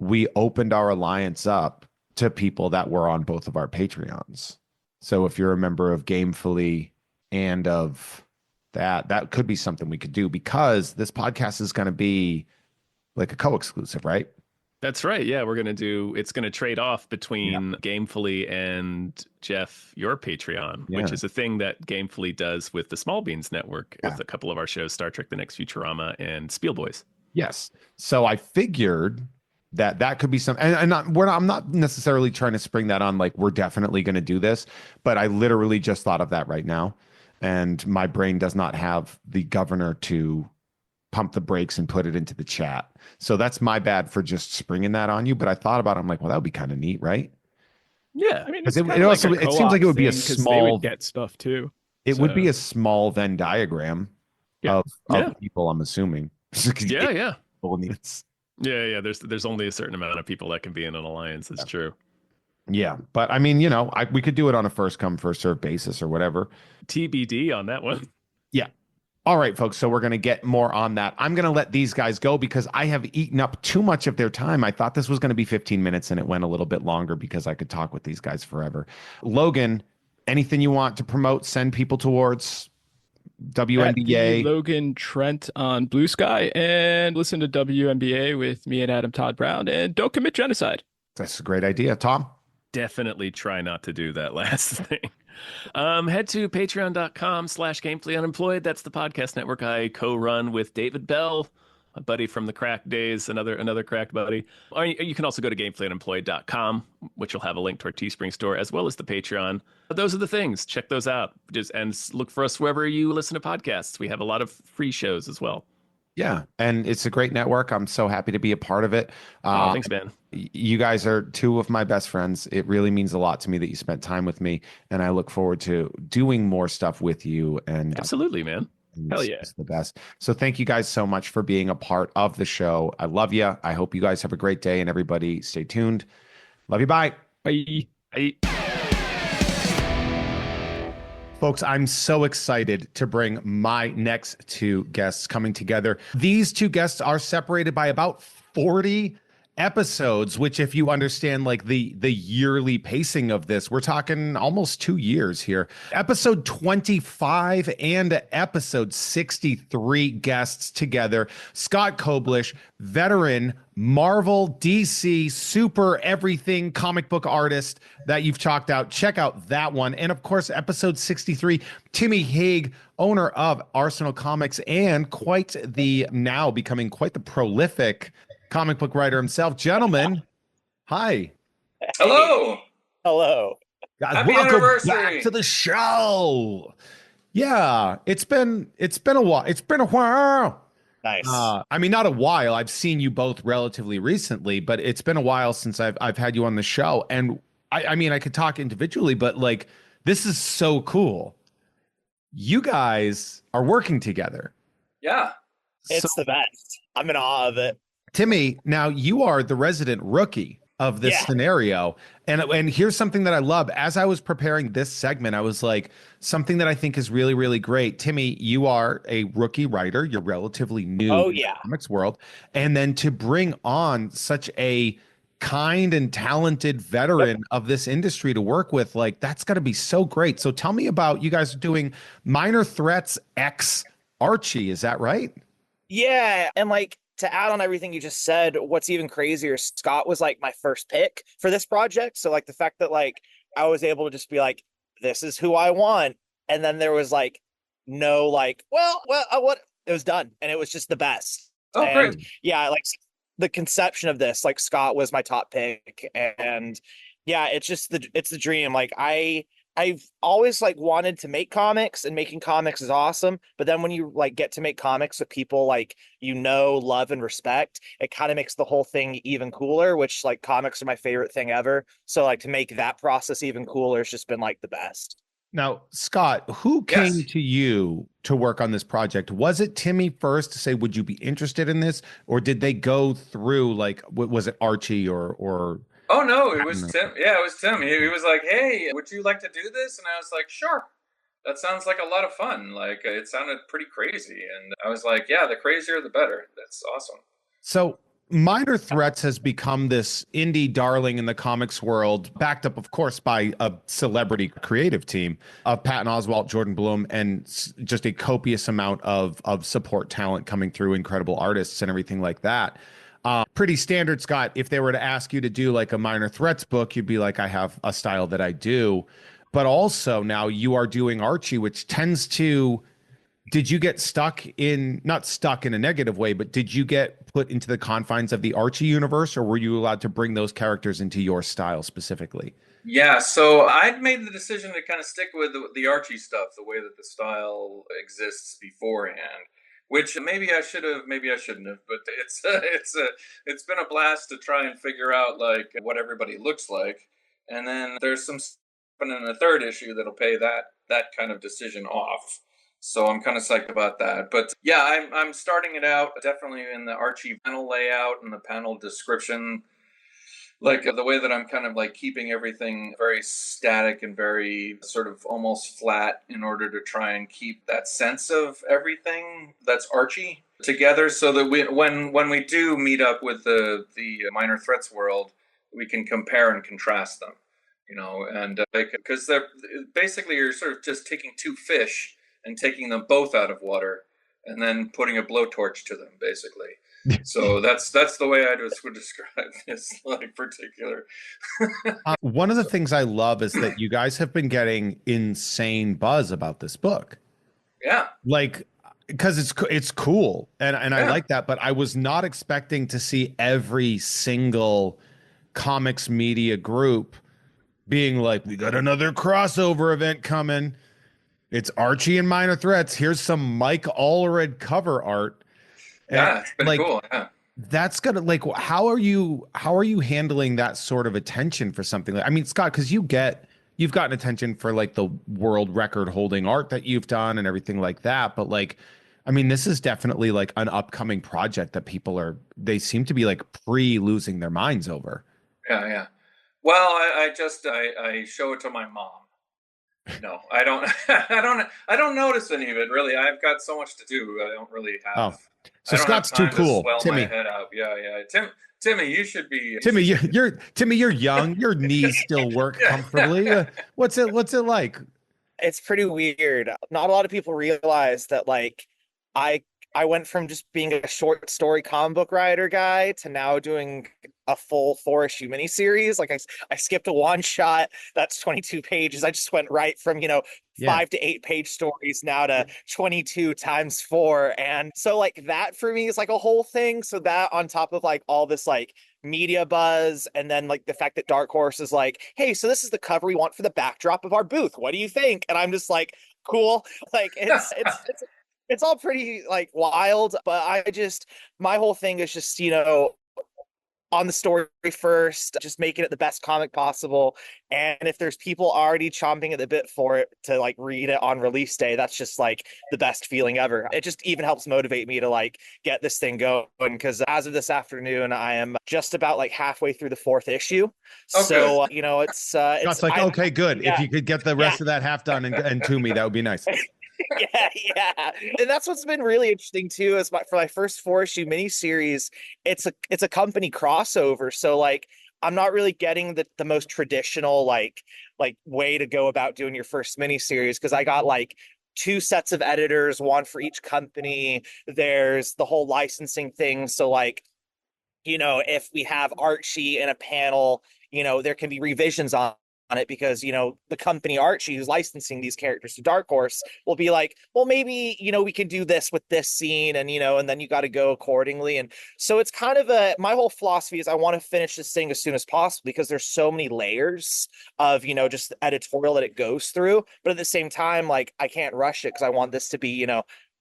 we opened our alliance up to people that were on both of our Patreons? So if you're a member of Gamefully and of That could be something we could do, because this podcast is going to be like a co-exclusive, right? That's right. Yeah, it's going to trade off between Gamefully and Jeff, your Patreon, which is a thing that Gamefully does with the Small Beans Network with a couple of our shows, Star Trek: The Next Futurama and Spiel Boys. Yes. So I figured that could be some, and I'm not necessarily trying to spring that on like we're definitely going to do this, but I literally just thought of that right now, and my brain does not have the governor to pump the brakes and put it into the chat. So that's my bad for just springing that on you. But I thought about it. I'm like, well, that would be kind of neat, right? Yeah. I mean, it also it seems like it would be a small. They would get stuff too. It would be a small Venn diagram of people, I'm assuming. Yeah. Yeah. There's only a certain amount of people that can be in an alliance. It's true. Yeah, but I mean, we could do it on a first come first serve basis or whatever. TBD on that one. Yeah. All right, folks. So we're going to get more on that. I'm going to let these guys go because I have eaten up too much of their time. I thought this was going to be 15 minutes and it went a little bit longer because I could talk with these guys forever. Logan, anything you want to promote, send people towards WNBA? Logan Trent on Blue Sky, and listen to WNBA with me and Adam Todd Brown, and don't commit genocide. That's a great idea. Tom? Definitely try not to do that last thing. Head to patreon.com/gamefullyunemployed. That's the podcast network I co-run with David Bell, a buddy from the crack days, another crack buddy. Or you can also go to gamefullyunemployed.com, which will have a link to our Teespring store, as well as the Patreon. But those are the things. Check those out. And look for us wherever you listen to podcasts. We have a lot of free shows as well. Yeah, and it's a great network. I'm so happy to be a part of it. Thanks, man. You guys are two of my best friends. It really means a lot to me that you spent time with me, and I look forward to doing more stuff with you. And absolutely, man. Hell yeah. It's the best. So thank you guys so much for being a part of the show. I love you. I hope you guys have a great day, and everybody stay tuned. Love you. Bye. Bye. Bye. Folks, I'm so excited to bring my next two guests coming together. These two guests are separated by about 40 episodes, which if you understand like the yearly pacing of this, we're talking almost 2 years here. Episode 25 and episode 63 guests together. Scott Koblish, veteran Marvel, DC, super everything comic book artist that you've chalked out. Check out that one. And of course, episode 63, Timmy Heague, owner of Arsenal Comics and now becoming quite the prolific comic book writer himself. Gentlemen, hi. Hello. Guys, Happy welcome anniversary. back to the show. Yeah, it's been a while. It's been a while. Nice. I mean, not a while. I've seen you both relatively recently, but it's been a while since I've had you on the show. And I mean, I could talk individually, but like, this is so cool. You guys are working together. Yeah. It's the best. I'm in awe of it. Timmy, now you are the resident rookie of this scenario. And here's something that I love. As I was preparing this segment, I was like, something that I think is really, really great. Timmy, you are a rookie writer. You're relatively new in the comics world. And then to bring on such a kind and talented veteran of this industry to work with, like, that's got to be so great. So tell me about, you guys are doing Minor Threats X Archie. Is that right? Yeah. And like, to add on everything you just said, what's even crazier, Scott was like my first pick for this project. So like the fact that like I was able to just be like, this is who I want. And then there was like no like, what, it was done. And it was just the best. Oh, and great. yeah, like the conception of this, like Scott was my top pick. And yeah, it's the dream. Like I've always like wanted to make comics, and making comics is awesome. But then when you like get to make comics with people like, love and respect, it kind of makes the whole thing even cooler, which like comics are my favorite thing ever. So like to make that process even cooler has just been like the best. Now, Scott, who came to you to work on this project? Was it Timmy first to say, would you be interested in this? Or did they go through like, was it Archie or Oh, no, it was Tim. Yeah, it was Tim. He was like, hey, would you like to do this? And I was like, sure. That sounds like a lot of fun. Like, it sounded pretty crazy. And I was like, yeah, the crazier, the better. That's awesome. So Minor Threats has become this indie darling in the comics world, backed up, of course, by a celebrity creative team of Patton Oswalt, Jordan Blum, and just a copious amount of support talent coming through, incredible artists and everything like that. Pretty standard, Scott. If they were to ask you to do like a Minor Threats book, you'd be like, I have a style that I do. But also now you are doing Archie, which tends to... Did you get not stuck in a negative way, but did you get put into the confines of the Archie universe, or were you allowed to bring those characters into your style specifically? Yeah, so I'd made the decision to kind of stick with the Archie stuff, the way that the style exists beforehand. Which maybe I should have, maybe I shouldn't have, but it's been a blast to try and figure out like what everybody looks like, and then there's some stuff in the third issue that'll pay that kind of decision off. So I'm kind of psyched about that. But yeah, I'm starting it out definitely in the Archie panel layout and the panel description, like the way that I'm kind of like keeping everything very static and very sort of almost flat in order to try and keep that sense of everything that's Archie together, so that when we do meet up with the Minor Threats world, we can compare and contrast them, and because they're basically, you're sort of just taking two fish and taking them both out of water and then putting a blowtorch to them, basically. So that's the way I would describe this like particular. One of the things I love is that you guys have been getting insane buzz about this book. Yeah. Like, because it's cool and I like that, but I was not expecting to see every single comics media group being like, we got another crossover event coming. It's Archie and Minor Threats. Here's some Mike Allred cover art. Yeah, it's been cool. Yeah. That's gonna like, how are you handling that sort of attention for something like, I mean, Scott, because you've gotten attention for like the world record holding art that you've done and everything like that. But like, I mean, this is definitely like an upcoming project that they seem to be like losing their minds over. Yeah, yeah. Well, I show it to my mom. No, I don't. I don't notice any of it really. I've got so much to do. I don't really have. Oh, so Scott's too cool. Timmy, my head out. Yeah. Timmy, you should be. Timmy, you're young. Your knees still work comfortably. What's it like? It's pretty weird. Not a lot of people realize that like I went from just being a short story comic book writer guy to now doing a full 4-issue miniseries. Like I skipped a one shot that's 22 pages. I just went right from 5 to 8 page stories now to 22 times 4, and so like that for me is like a whole thing. So that on top of like all this like media buzz, and then like the fact that Dark Horse is like, hey, so this is the cover we want for the backdrop of our booth. What do you think? And I'm just like, cool. Like it's all pretty like wild, but my whole thing is just, on the story first, just making it the best comic possible. And if there's people already chomping at the bit for it to like read it on release day, that's just like the best feeling ever. It just even helps motivate me to like get this thing going, because as of this afternoon, I am just about like halfway through the 4th issue. Okay. So, it's like, okay, good. Yeah. If you could get the rest of that half done and to me, that would be nice. Yeah. And that's what's been really interesting too, is for my first 4-issue miniseries, it's a company crossover. So like I'm not really getting the most traditional like way to go about doing your first miniseries, because I got like 2 sets of editors, one for each company. There's the whole licensing thing. So like, if we have Archie in a panel, there can be revisions on it, because the company Archie, who's licensing these characters to Dark Horse, will be like, well, maybe we can do this with this scene, and and then you got to go accordingly. And so it's kind of my whole philosophy is I want to finish this thing as soon as possible, because there's so many layers of just the editorial that it goes through. But at the same time, like I can't rush it, because I want this to be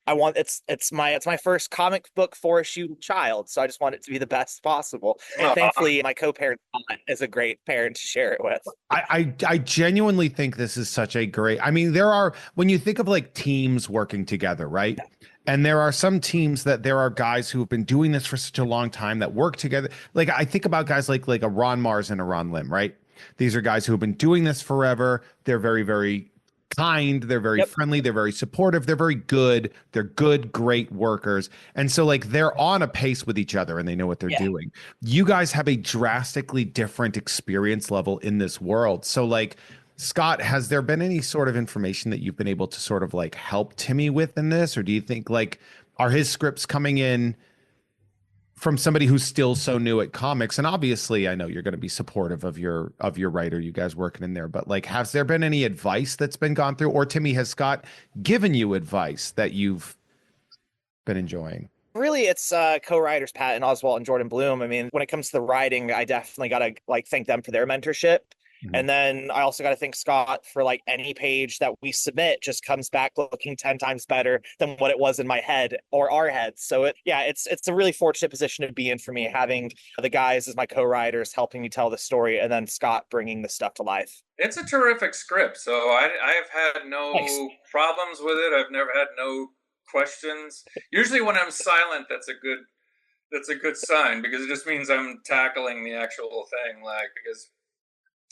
it's my first comic book 4-issue child, so I just want it to be the best possible. And thankfully, my co-parent is a great parent to share it with. I genuinely think this is such a great. I mean, when you think of like teams working together, right? And there are some teams that there are guys who have been doing this for such a long time that work together. Like I think about guys like a Ron Mars and a Ron Lim, right? These are guys who have been doing this forever. They're very, very kind, they're very Yep. friendly, they're very supportive, they're very good, they're good, great workers. And so like they're on a pace with each other and they know what they're Yeah. doing. You guys have a drastically different experience level in this world. So like Scott, has there been any sort of information that you've been able to sort of like help Timmy with in this? Or do you think like are his scripts coming in from somebody who's still so new at comics? And obviously I know you're going to be supportive of your writer, you guys working in there, but like has there been any advice that's been gone through, or Timmy, has Scott given you advice that you've been enjoying? Really, it's co-writers Patton Oswalt and Jordan Bloom. I mean, when it comes to the writing, I definitely gotta like thank them for their mentorship. And then I also got to thank Scott for like any page that we submit just comes back looking 10 times better than what it was in my head or our heads. So it's a really fortunate position to be in for me, having the guys as my co-writers helping me tell the story and then Scott bringing the stuff to life. It's a terrific script. So I have had no Thanks. problems with it. I've never had no questions. Usually when I'm silent, that's a good sign, because it just means I'm tackling the actual thing, like, because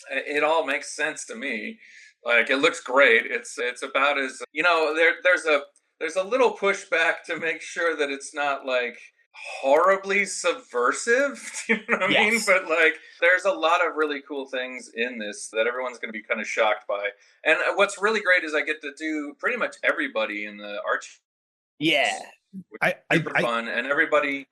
it all makes sense to me. Like, it looks great. It's about as, there's a little pushback to make sure that it's not like horribly subversive. You know what I mean? Yes. But like, there's a lot of really cool things in this that everyone's going to be kind of shocked by. And what's really great is I get to do pretty much everybody in the Archie. Yeah. Which is super fun, and everybody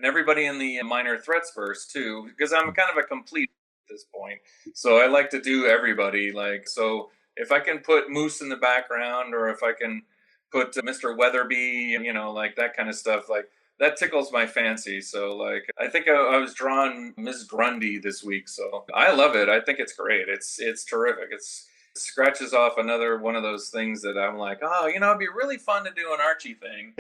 in the Minor Threats verse too, because I'm kind of a complete at this point. So I like to do everybody. Like, so if I can put Moose in the background, or if I can put Mr. Weatherby, like that kind of stuff, like that tickles my fancy. So like, I think I was drawing Ms. Grundy this week, so I love it. I think it's great. It's terrific. It scratches off another one of those things that I'm like, oh, it'd be really fun to do an Archie thing,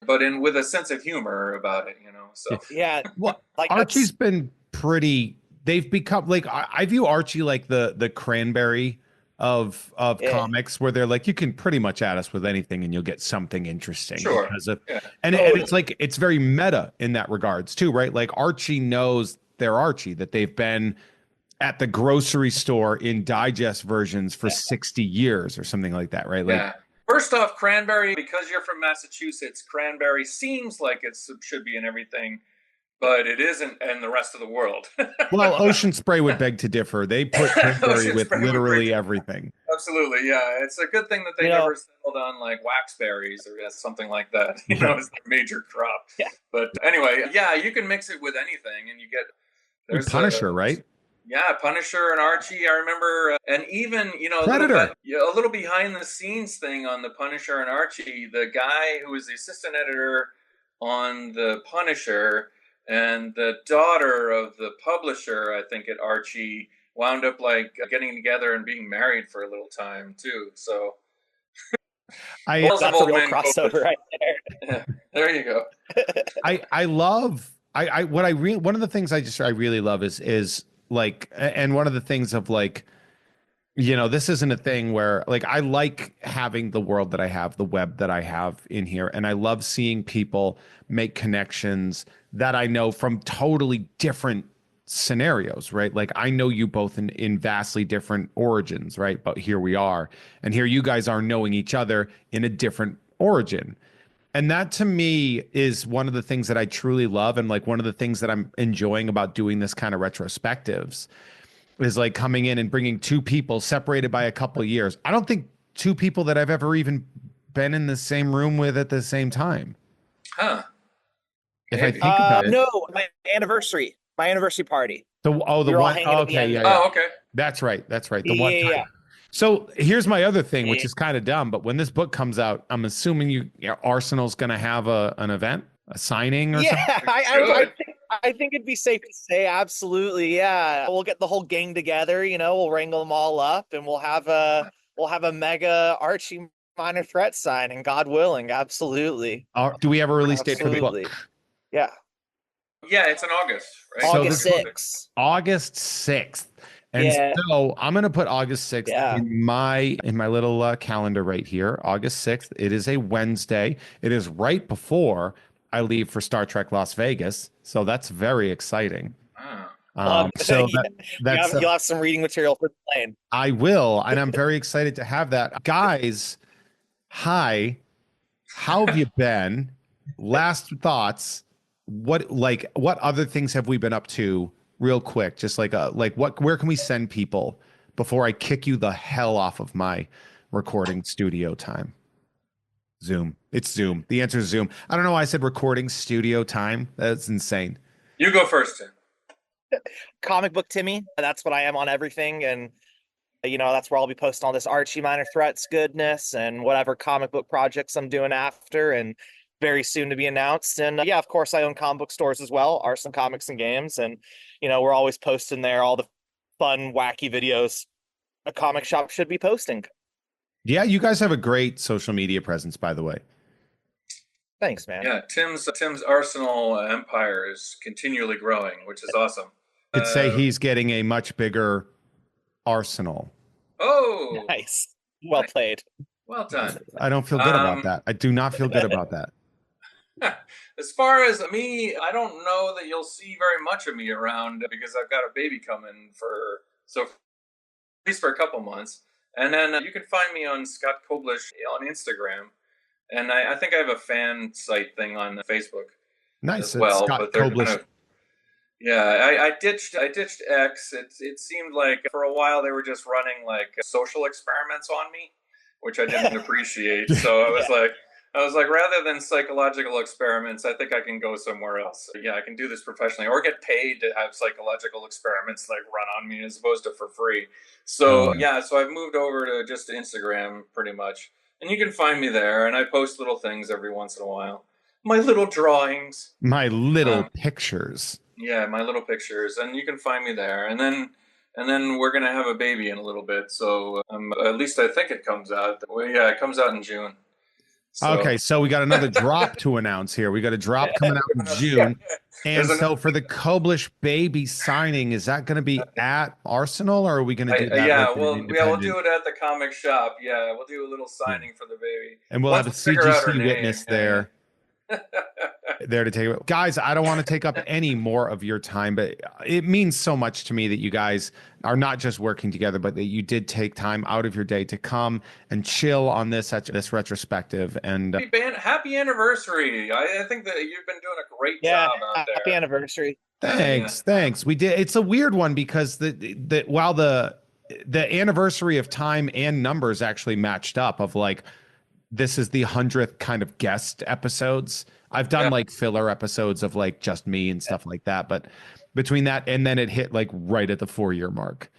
but with a sense of humor about it, So Yeah. Well, Like Archie's been pretty. They've become like I view Archie like the Cranberry of Yeah. comics, where they're like, you can pretty much add us with anything and you'll get something interesting. Sure. Because of, Yeah. and it's like it's very meta in that regards too, right? Like Archie knows they're Archie, that they've been at the grocery store in digest versions for 60 years or something like that, right? Like, yeah. First off, Cranberry, because you're from Massachusetts, Cranberry seems like it should be in everything, but it isn't in the rest of the world. well, Ocean Spray would beg to differ. They put Cranberry Ocean with Spray would literally beg- everything. Absolutely, yeah. It's a good thing that they never settled on like waxberries or something like that. It's their major crop. Yeah. But anyway, yeah, you can mix it with anything, and you get With Punisher, right? Yeah, Punisher and Archie. I remember, and even Predator. a little behind the scenes thing on the Punisher and Archie. The guy who was the assistant editor on the Punisher and the daughter of the publisher, I think, at Archie, wound up like getting together and being married for a little time too. So that's a real crossover right there. Yeah, there you go. I love one of the things I really love is like, and one of the things of like, this isn't a thing where like I like having the world that I have, the web that I have in here, and I love seeing people make connections that I know from totally different scenarios, right? Like I know you both in vastly different origins, right? But here we are, and here you guys are knowing each other in a different origin. And that to me is one of the things that I truly love. And like one of the things that I'm enjoying about doing this kind of retrospectives is like coming in and bringing two people separated by a couple of years. I don't think two people that I've ever even been in the same room with at the same time. Huh. If I think about it. No, my anniversary party. The We one. were all hanging at the Okay, end. yeah. Oh, okay. That's right. The one time. Yeah. So here's my other thing, which is kind of dumb, but when this book comes out, I'm assuming Arsenal's going to have an event, a signing or something. Yeah, I think it'd be safe to say absolutely. Yeah, we'll get the whole gang together. We'll wrangle them all up, and we'll have a mega Archie Minor Threat signing, God willing. Absolutely. Do we have a release date for the Absolutely. book? Yeah, Yeah, it's in August, right? So August this- 6th. August 6th. And Yeah. so I'm going to put August 6th Yeah. in my little calendar right here. August 6th. It is a Wednesday. It is right before I leave for Star Trek Las Vegas. So that's very exciting. Ah. So that's you'll have some reading material for the plane. I will, and I'm very excited to have that. Guys, hi. How have you been? Last thoughts. What other things have we been up to real quick? Just where can we send people before I kick you the hell off of my recording studio time? Zoom. It's Zoom. The answer is Zoom. I don't know why I said recording studio time. That's insane. You go first, Tim. Comic book Timmy. That's what I am on everything. And, that's where I'll be posting all this Archie Minor Threats goodness and whatever comic book projects I'm doing after and very soon to be announced. And of course, I own comic book stores as well, Arson Comics and Games. And, we're always posting there all the fun, wacky videos a comic shop should be posting. Yeah, you guys have a great social media presence, by the way. Thanks, man. Yeah, Tim's Arsenal empire is continually growing, which is awesome. I'd say he's getting a much bigger arsenal. Oh, nice. Well played. Well done. I don't feel good about that. I do not feel good about that. As far as me, I don't know that you'll see very much of me around because I've got a baby coming at least for a couple months. And then you can find me on Scott Koblish on Instagram. And I think I have a fan site thing on Facebook. Nice. As well. Scott Koblish. I ditched X. It seemed like for a while they were just running like social experiments on me, which I didn't appreciate. So I was like, rather than psychological experiments, I think I can go somewhere else. Yeah, I can do this professionally or get paid to have psychological experiments like run on me as opposed to for free. So so I've moved over to just Instagram pretty much. And you can find me there. And I post little things every once in a while. My little drawings. My little pictures. Yeah, my little pictures. And you can find me there. And then we're going to have a baby in a little bit. So at least I think it comes out. Well, yeah, it comes out in June. So. Okay, so we got another drop to announce here. We got a drop coming out in June. And so for the Koblish baby signing, is that going to be at Arsenal or are we going to do that? We'll do it at the comic shop. Yeah, we'll do a little signing for the baby. And we'll have a CGC witness there. There to take it. Guys, I don't want to take up any more of your time, but it means so much to me that you guys are not just working together, but that you did take time out of your day to come and chill on this retrospective. And happy anniversary. I think that you've been doing a great job out there. Happy anniversary. Thanks. We did. It's a weird one because while the anniversary of time and numbers actually matched up of like, this is the 100th kind of guest episodes. I've done like filler episodes of like just me and stuff like that. But between that and then it hit like right at the 4-year mark.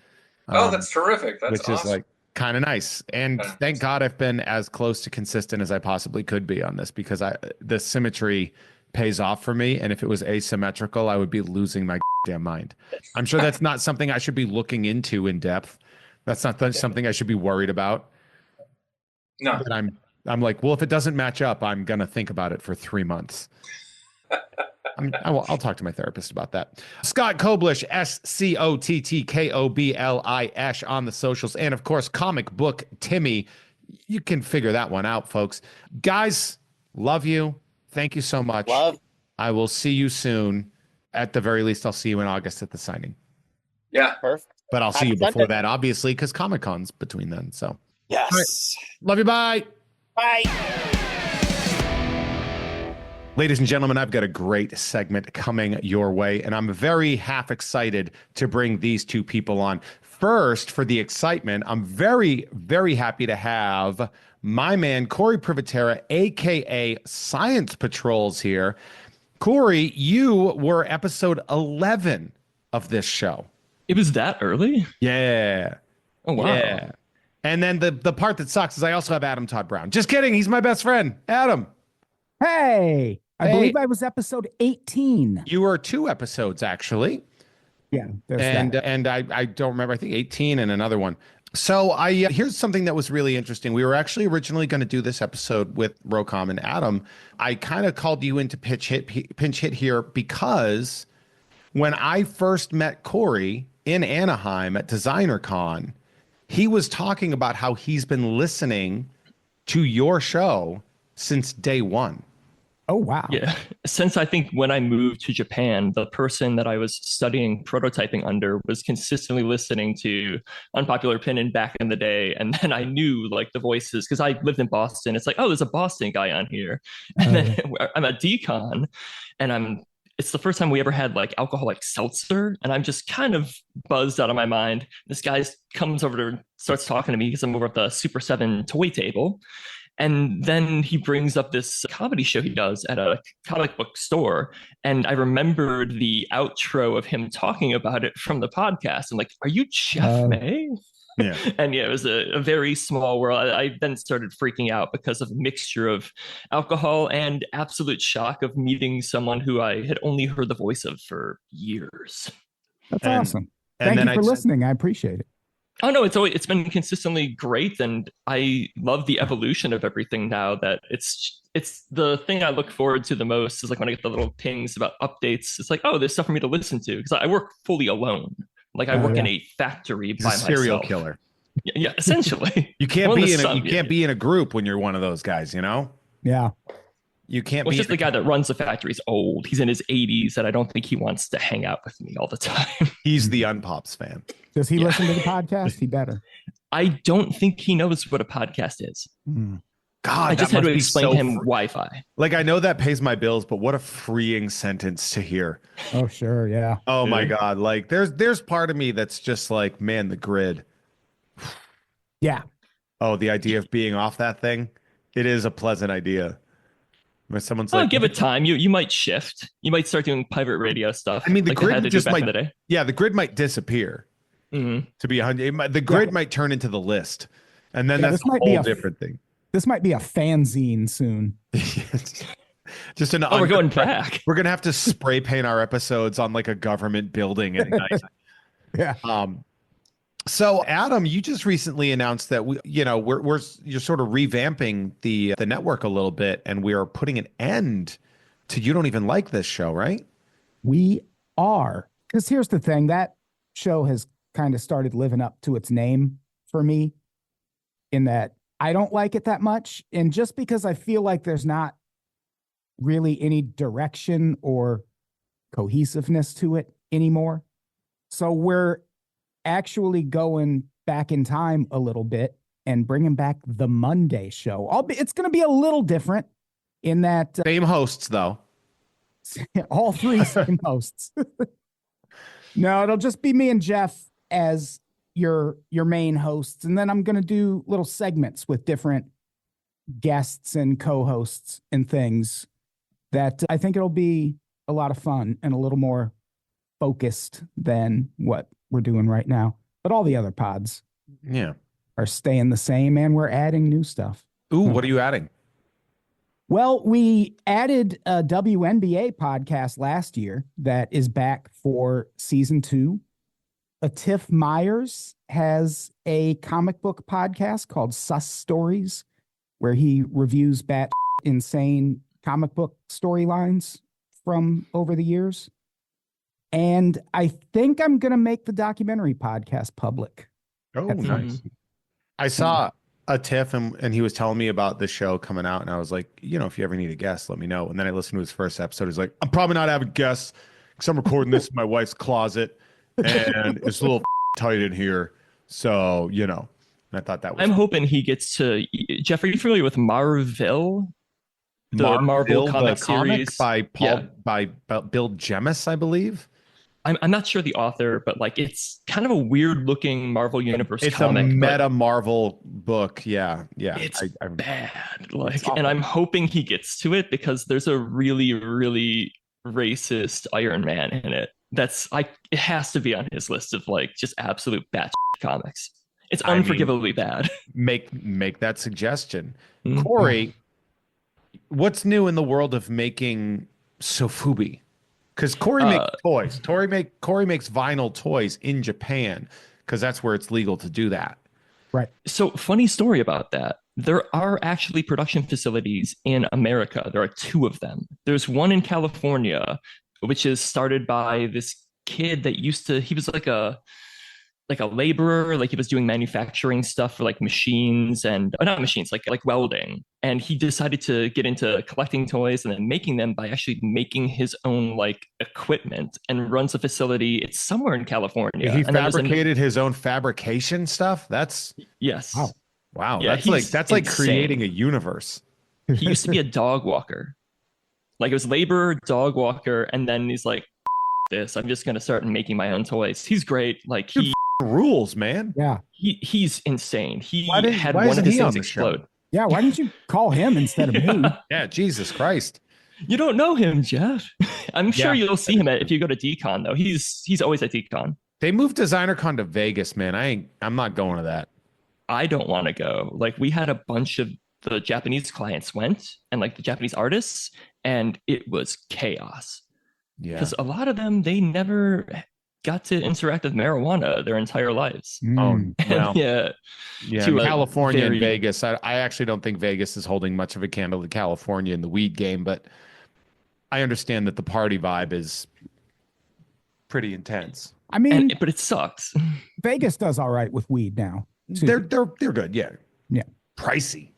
That's terrific. That's which awesome. Is like kind of nice. And thank God I've been as close to consistent as I possibly could be on this because the symmetry pays off for me. And if it was asymmetrical, I would be losing my damn mind. I'm sure that's not something I should be looking into in depth. That's not something I should be worried about. No. But I'm like, well, if it doesn't match up, I'm going to think about it for 3 months. I'll talk to my therapist about that. Scott Koblish, SCOTTKOBLISH on the socials. And of course, Comic Book Timmy. You can figure that one out, folks. Guys, love you. Thank you so much. Love. I will see you soon. At the very least, I'll see you in August at the signing. Yeah. Perfect. But I'll see you before that, obviously, because Comic-Con's between then. So yes. Right. Love you. Bye. Bye. Ladies and gentlemen, I've got a great segment coming your way, and I'm very half excited to bring these two people on. First, for the excitement, I'm very, very happy to have my man, Cory Privitera, a.k.a. Science Patrols here. Cory, you were episode 11 of this show. It was that early? Yeah. Oh, wow. Yeah. And then the part that sucks is I also have Adam Todd Brown. Just kidding. He's my best friend. Adam. Hey. I believe I was episode 18. You were 2 episodes, actually. Yeah. And I don't remember. I think 18 and another one. So here's something that was really interesting. We were actually originally going to do this episode with Rocom and Adam. I kind of called you into pinch hit here because when I first met Cory in Anaheim at DesignerCon, he was talking about how he's been listening to your show since day one. Oh, wow. Yeah. Since I think when I moved to Japan, the person that I was studying prototyping under was consistently listening to Unpopular Opinion back in the day. And then I knew like the voices because I lived in Boston. It's like, oh, there's a Boston guy on here. And then I'm at decon and it's the first time we ever had like alcoholic seltzer. And I'm just kind of buzzed out of my mind. This guy comes over to starts talking to me because I'm over at the Super 7 toy table. And then he brings up this comedy show he does at a comic book store. And I remembered the outro of him talking about it from the podcast. I'm like, are you Jeff May? Yeah. And yeah, it was a very small world. I then started freaking out because of a mixture of alcohol and absolute shock of meeting someone who I had only heard the voice of for years. That's awesome. Thank you for listening. I appreciate it. Oh no, it's been consistently great, and I love the evolution of everything now. That it's the thing I look forward to the most is like when I get the little pings about updates. It's like, oh, there's stuff for me to listen to because I work fully alone. Like I work in a factory by myself. Serial killer. Yeah, essentially. You can't be in a group when you're one of those guys, you know? Yeah. You can't well, be just the guy that runs the factory is old. He's in his 80s, and I don't think he wants to hang out with me all the time. He's the Unpops fan. Does he listen to the podcast? He better. I don't think he knows what a podcast is. God, I just had to explain to him Wi-Fi. Like, I know that pays my bills, but what a freeing sentence to hear. Oh, sure. Yeah. Oh my God. Like there's part of me that's just like, man, the grid. Yeah. Oh, the idea of being off that thing. It is a pleasant idea. Where someone's like, give it time. You might shift. You might start doing private radio stuff. I mean, the like grid just might, the grid might disappear. Mm-hmm. To be 100, the grid might turn into the list. And then that's a whole different thing. This might be a fanzine soon. Just an we're going back. We're gonna have to spray paint our episodes on like a government building at night. Yeah. So Adam, you just recently announced that you're sort of revamping the network a little bit, and we are putting an end to You Don't Even Like This show, right? We are, because here's the thing: that show has kind of started living up to its name for me, in that I don't like it that much, and just because I feel like there's not really any direction or cohesiveness to it anymore. So we're actually going back in time a little bit and bringing back the Monday show. It's going to be a little different in that same hosts though. All three same hosts. No, it'll just be me and Jeff as your main hosts, and then I'm going to do little segments with different guests and co-hosts and things that I think it'll be a lot of fun and a little more focused than what we're doing right now. But all the other pods are staying the same, and we're adding new stuff. Ooh, what are you adding? Well, we added a WNBA podcast last year that is back for season 2. Tiff Myers has a comic book podcast called Sus Stories, where he reviews insane comic book storylines from over the years. And I think I'm going to make the documentary podcast public. Oh, nice. I saw a Tiff and he was telling me about the show coming out, and I was like, if you ever need a guest, let me know. And then I listened to his first episode. He's like, I'm probably not having guests because I'm recording this in my wife's closet and it's a little tight in here. So, and I thought that was. I'm hoping he gets to. Jeff, are you familiar with Marvel? The Marvel comic series by Bill Jemas, I believe. I'm not sure the author, but like it's kind of a weird looking Marvel Universe it's comic. It's a meta Marvel book. Yeah. It's bad. Like, and I'm hoping he gets to it because there's a really, really racist Iron Man in it. It has to be on his list of like just absolute batshit comics. It's unforgivably bad. Make that suggestion. Mm-hmm. Cory, what's new in the world of making Sofubi? Because Cory makes toys. Cory makes vinyl toys in Japan because that's where it's legal to do that. Right. So funny story about that. There are actually production facilities in America. There are 2 of them. There's one in California, which is started by this kid that he was like a like a laborer, like he was doing manufacturing stuff for like machines and not machines, like welding. And he decided to get into collecting toys and then making them by actually making his own like equipment, and runs a facility. It's somewhere in California. He And then there's fabricated his own fabrication stuff. That's yes. wow. Yeah, That's like insane. creating a universe. He used to be a dog walker. Like it was laborer, dog walker, and then he's like, this. I'm just gonna start making my own toys. He's great. Like he Rules, man. Yeah. he's insane. He Why had isn't one of his he on things the show? explode. Yeah. Why didn't you call him instead of me? Yeah, Jesus Christ. You don't know him, Jeff. I'm sure Yeah. you'll see him if you go to DCon though. He's always at DCon. They moved DesignerCon to Vegas, man. I'm not going to that. I don't want to go. Like we had a bunch of the Japanese clients went, and like the Japanese artists, and it was chaos. Yeah. Because a lot of them, they never got to interact with marijuana their entire lives. Mm. Well, Yeah. yeah. to a California very- and Vegas. I actually don't think Vegas is holding much of a candle to California in the weed game, but I understand that the party vibe is pretty intense. I mean, But it sucks. Vegas does all right with weed now. too. They're good, yeah. Yeah. Pricey.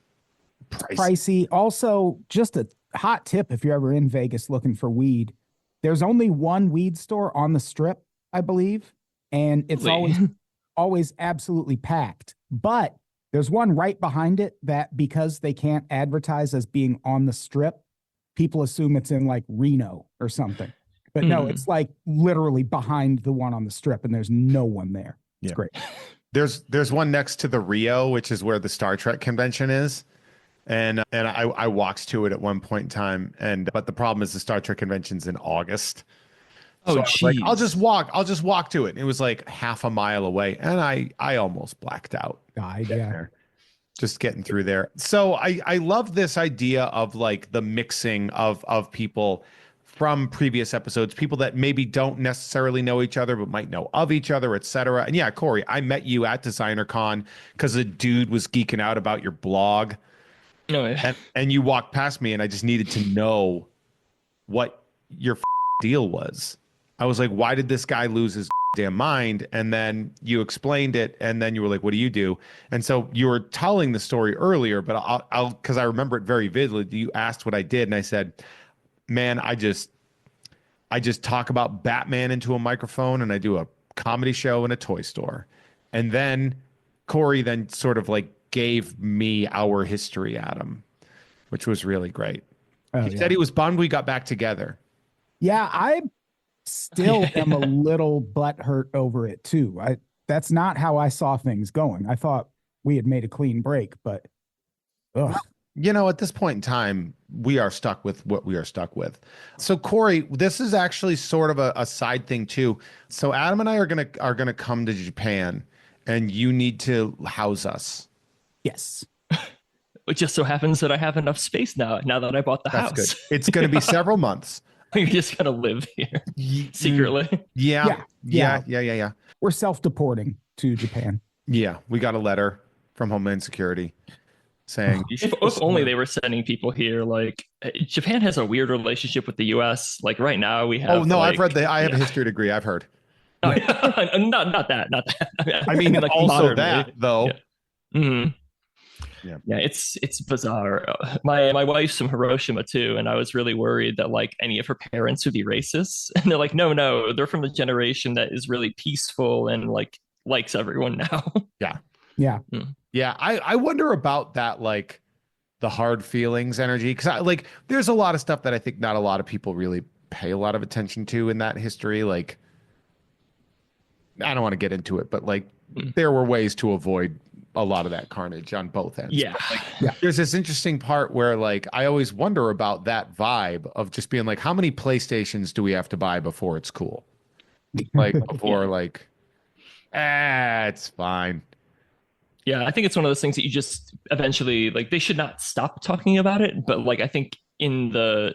Pricey. Also, just a hot tip if you're ever in Vegas looking for weed, there's only one weed store on the strip, I believe, and it's Really? always absolutely packed. But there's one right behind it that, because they can't advertise as being on the strip, people assume it's in like Reno or something. But no, it's like literally behind the one on the strip, and there's no one there. It's Yeah. great. There's one next to the Rio, which is where the Star Trek convention is. And I walked to it at one point in time, but the problem is the Star Trek convention's in August. Oh, So I was like, geez. I'll just walk to it. And it was like half a mile away, and I almost blacked out. Died, yeah. Just getting through there. So I love this idea of like the mixing of people from previous episodes, people that maybe don't necessarily know each other but might know of each other, etc. And yeah, Cory, I met you at DesignerCon because a dude was geeking out about your blog. No, And you walked past me, and I just needed to know what your deal was. I was like, why did this guy lose his damn mind? And then you explained it, and then you were like, what do you do? And so you were telling the story earlier, but I'll because I remember it very vividly. You asked what I did, and I said, man, I just talk about Batman into a microphone, and I do a comedy show in a toy store. And then Cory then sort of like gave me our history, Adam, which was really great. He said he was bummed we got back together. Yeah, I still am a little butthurt over it too. That's not how I saw things going. I thought we had made a clean break, but ugh. You know, at this point in time, we are stuck with what we are stuck with. So, Cory, this is actually sort of a side thing too. So, Adam and I are gonna come to Japan, and you need to house us. Yes. it just so happens that I have enough space now that I bought the That's house. good. It's going to be several months. You're just gonna live here secretly. Yeah. We're self-deporting to Japan. Yeah, we got a letter from Homeland Security saying If only they were sending people here. Like Japan has a weird relationship with the U.S. Like right now we have. Oh no, like, I have a history degree. I've heard. No, not that. I mean, like also modernly. that though. Yeah. Mhm. Yeah. It's bizarre. My wife's from Hiroshima too, and I was really worried that like any of her parents would be racist. And they're like, no, they're from the generation that is really peaceful and like likes everyone now. Yeah. Yeah, I wonder about that, like the hard feelings energy, because like there's a lot of stuff that I think not a lot of people really pay a lot of attention to in that history. Like, I don't want to get into it, but like there were ways to avoid a lot of that carnage on both ends. Yeah. But, like, there's this interesting part where like I always wonder about that vibe of just being like, how many PlayStations do we have to buy before it's cool? Like before like, it's fine. Yeah, I think it's one of those things that you just eventually like they should not stop talking about it, but like I think in the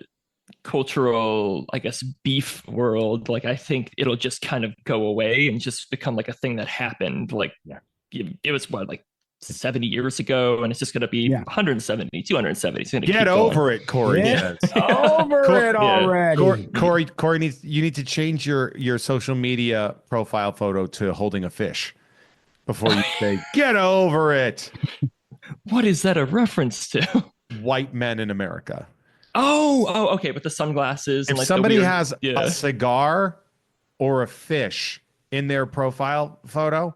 cultural, I guess, beef world, like I think it'll just kind of go away and just become like a thing that happened. Like it was what, like 70 years ago, and it's just going to be 170, 270. It's going to Get over it, Cory. Yeah. Over it already. Cory you need to change your social media profile photo to holding a fish. before you say, get over it. What is that a reference to? White men in America. Oh, okay. With the sunglasses. If And like somebody the weird, has a cigar or a fish in their profile photo,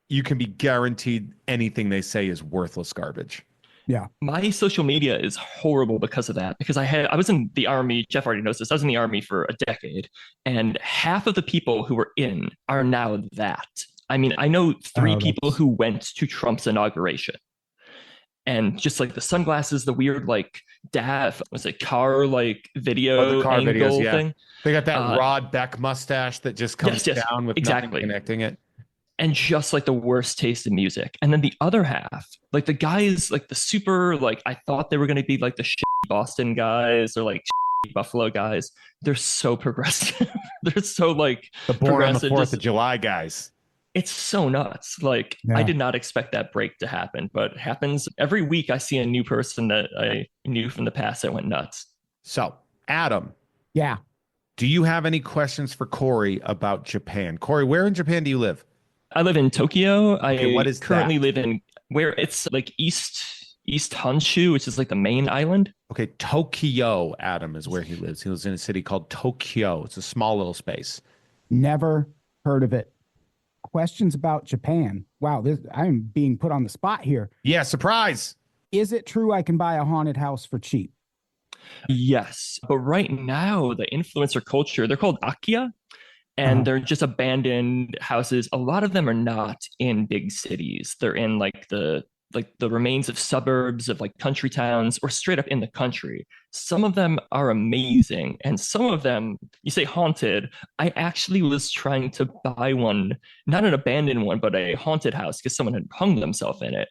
you can be guaranteed anything they say is worthless garbage. Yeah. My social media is horrible because of that. Because I was in the army. Jeff already knows this. I was in the army for a decade, and half of the people who were in are now that. I mean, I know three people who went to Trump's inauguration, and just like the sunglasses, the weird like was it car like video the car angle videos, yeah. thing. They got that Rod Beck mustache that just comes down with nothing connecting it. And just like the worst taste in music. And then the other half, like the guys, like the super, like I thought they were going to be like the Boston guys or like Buffalo guys. They're so progressive. They're so like the born on the 4th of July guys. It's so nuts. Like I did not expect that break to happen, but it happens every week. I see a new person that I knew from the past that went nuts. So Adam. Yeah. Do you have any questions for Cory about Japan? Cory, where in Japan do you live? I live in Tokyo. Okay, what is currently live in where it's like East Honshu, which is like the main island. Okay, Tokyo, Adam, is where he lives. He lives in a city called Tokyo. It's a small little space. Never heard of it. Questions about Japan. Wow, I'm being put on the spot here. Yeah, surprise. Is it true I can buy a haunted house for cheap? Yes, but right now the influencer culture, they're called Akia. And they're just abandoned houses. A lot of them are not in big cities. They're in like the remains of suburbs of like country towns or straight up in the country. Some of them are amazing. And some of them, you say haunted. I actually was trying to buy one, not an abandoned one, but a haunted house because someone had hung themselves in it.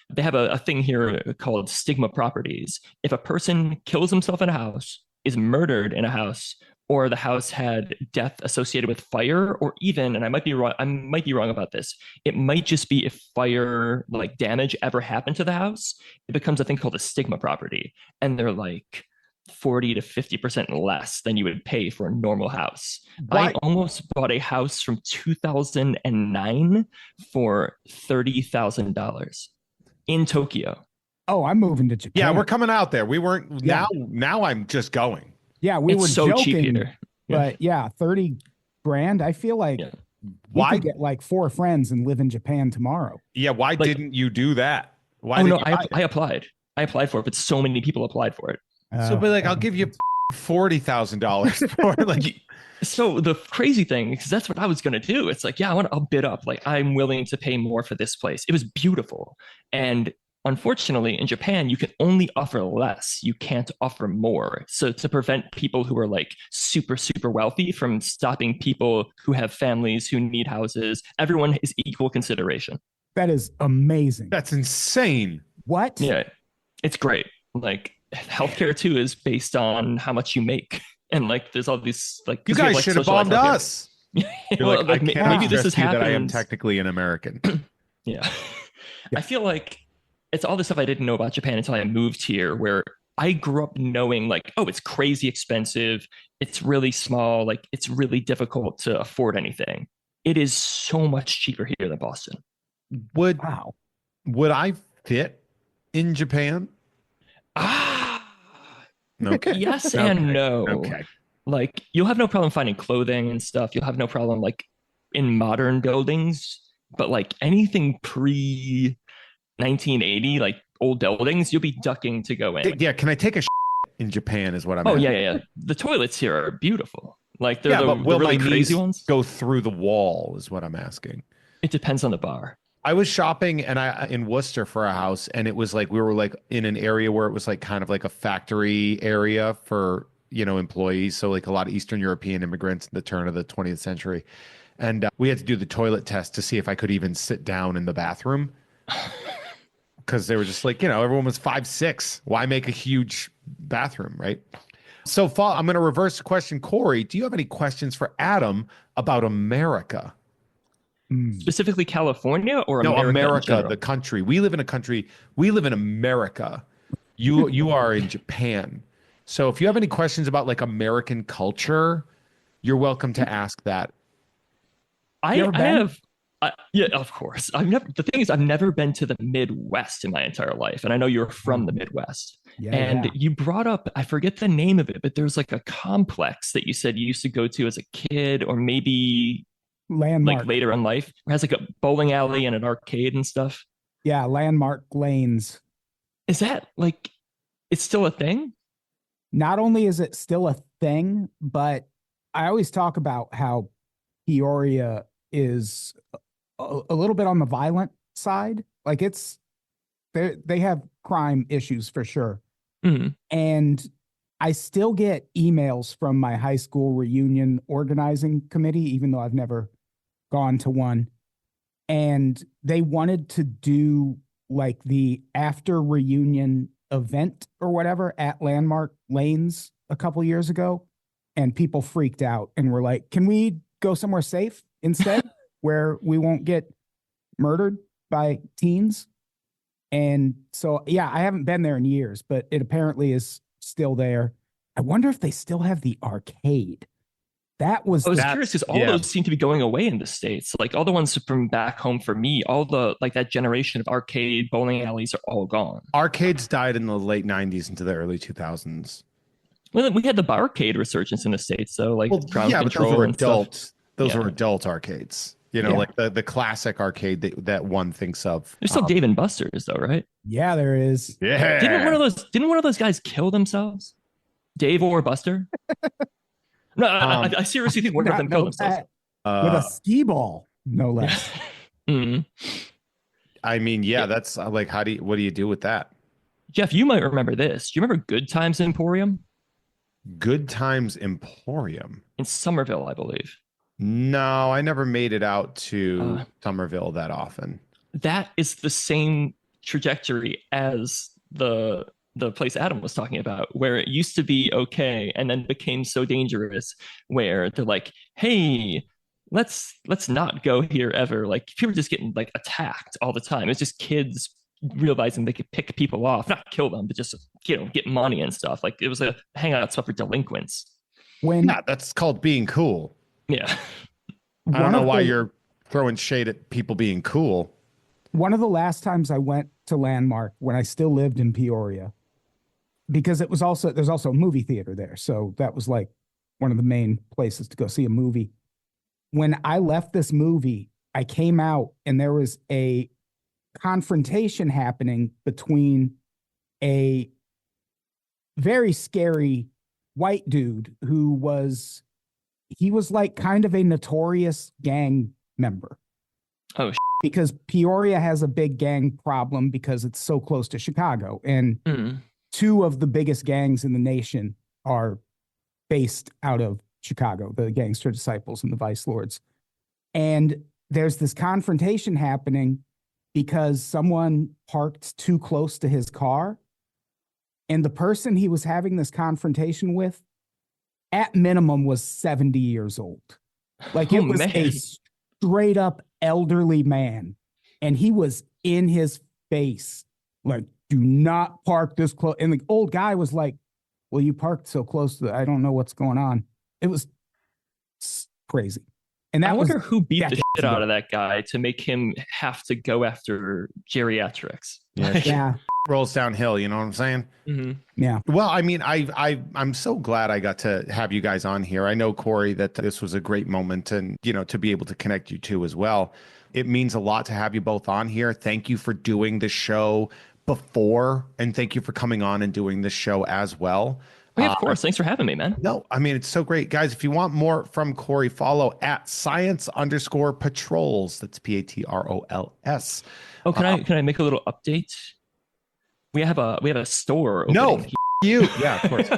They have a thing here called stigma properties. If a person kills himself in a house, is murdered in a house, or the house had death associated with fire, or even, and I might be wrong about this, it might just be if fire like damage ever happened to the house, it becomes a thing called a stigma property. And they're like 40 to 50% less than you would pay for a normal house. I almost bought a house from 2009 for $30,000 in Tokyo. Oh, I'm moving to Japan. Yeah, we're coming out there. We weren't, now I'm just going. Yeah, we were so joking, cheap here. But yeah, 30 grand. I feel like we could get like 4 friends and live in Japan tomorrow. Yeah, why didn't you do that? Why? I applied. I applied for it, but so many people applied for it. So, but like, I'll give you $40,000 for it. Like, so the crazy thing, because that's what I was gonna do. It's like, yeah, I'll bid up. Like, I'm willing to pay more for this place. It was beautiful, and unfortunately, in Japan, you can only offer less. You can't offer more. So to prevent people who are like super, super wealthy from stopping people who have families who need houses, everyone is equal consideration. That is amazing. That's insane. What? Yeah, it's great. Like healthcare too is based on how much you make. And like there's all these like you guys should have bombed us. Well, like, maybe this is happening. That I am technically an American. Yeah. I feel like it's all the stuff I didn't know about Japan until I moved here, where I grew up knowing like, oh, it's crazy expensive. It's really small. Like it's really difficult to afford anything. It is so much cheaper here than Boston. Would I fit in Japan? Okay. Yes and no. Okay. Like you'll have no problem finding clothing and stuff. You'll have no problem like in modern buildings, but like anything pre 1980, like old buildings, you'll be ducking to go in. Yeah, can I take a in Japan is what I'm asking. Yeah. The toilets here are beautiful. Like they're the will really my crazy knees ones go through the wall is what I'm asking. It depends on the bar. I was shopping and in Worcester for a house, and it was like we were like in an area where it was like kind of like a factory area for, you know, employees. So like a lot of Eastern European immigrants at the turn of the 20th century. And we had to do the toilet test to see if I could even sit down in the bathroom. Because they were just like, you know, everyone was 5'6". Why make a huge bathroom, right? So I'm going to reverse the question. Cory, do you have any questions for Adam about America? Specifically California or no, America, the country. We live in a country. We live in America. You are in Japan. So if you have any questions about like American culture, you're welcome to ask that. I have Yeah, of course. The thing is, I've never been to the Midwest in my entire life. And I know you're from the Midwest. Yeah, And yeah. you brought up, I forget the name of it, but there's like a complex that you said you used to go to as a kid, or maybe Landmark. like later in life. It has like a bowling alley and an arcade and stuff. Yeah, Landmark Lanes. Is that like, it's still a thing? Not only is it still a thing, but I always talk about how Peoria is a little bit on the violent side. Like they have crime issues for sure. Mhm. And I still get emails from my high school reunion organizing committee, even though I've never gone to one. And they wanted to do like the after reunion event or whatever at Landmark Lanes a couple years ago. And people freaked out and were like, can we go somewhere safe instead where we won't get murdered by teens? And so, yeah, I haven't been there in years, but it apparently is still there. I wonder if they still have the arcade. That was I was curious because all yeah. those seem to be going away in the States. Like all the ones from back home for me, all the like that generation of arcade bowling alleys are all gone. Arcades died in the late 90s into the early 2000s. Well, we had the barcade resurgence in the States, though, like Ground yeah, but those Control were and stuff. adult. Those Yeah. were adult arcades. You know, Yeah. like the classic arcade that one thinks of. There's still Dave and Buster's, though, right? yeah, there is. Yeah. Didn't one of those guys kill themselves? Dave or Buster? No, I seriously think one of them killed themselves. With a skee ball, no less. Mhm. I mean, yeah, that's like, what do you do with that? Jeff, you might remember this. Do you remember Good Times Emporium Good Times Emporium. in Somerville, I believe? No, I never made it out to Somerville that often. That is the same trajectory as the place Adam was talking about, where it used to be okay and then became so dangerous where they're like, hey, let's not go here ever. Like people were just getting like attacked all the time. It's just kids realizing they could pick people off, not kill them, but just, you know, get money and stuff. Like it was a hangout spot for delinquents. Yeah, that's called being cool. Yeah. I don't know why you're throwing shade at people being cool. One of the last times I went to Landmark when I still lived in Peoria, because there's also a movie theater there. So that was like one of the main places to go see a movie. When I left this movie, I came out and there was a confrontation happening between a very scary white dude who was like kind of a notorious gang member. Oh, because Peoria has a big gang problem because it's so close to Chicago. And two of the biggest gangs in the nation are based out of Chicago, the Gangster Disciples and the Vice Lords. And there's this confrontation happening because someone parked too close to his car. And the person he was having this confrontation with, at minimum, was 70 years old. Like it was a straight up elderly man. And he was in his face, like, do not park this close. And the old guy was like, well, you parked so close to I don't know what's going on. It was crazy. And I wonder who beat the shit out of that guy to make him have to go after geriatrics. Yeah. Rolls downhill, you know what I'm saying? Mm-hmm. Yeah. Well, I mean, I'm so glad I got to have you guys on here. I know, Cory, that this was a great moment and, you know, to be able to connect you two as well. It means a lot to have you both on here. Thank you for doing the show before, and thank you for coming on and doing this show as well. Oh, yeah, of course. Thanks for having me, man. No, I mean, it's so great. Guys, if you want more from Cory, follow at science_patrols. That's PATROLS. Oh, can I make a little update? We have a store opening. No, you. Yeah, of course.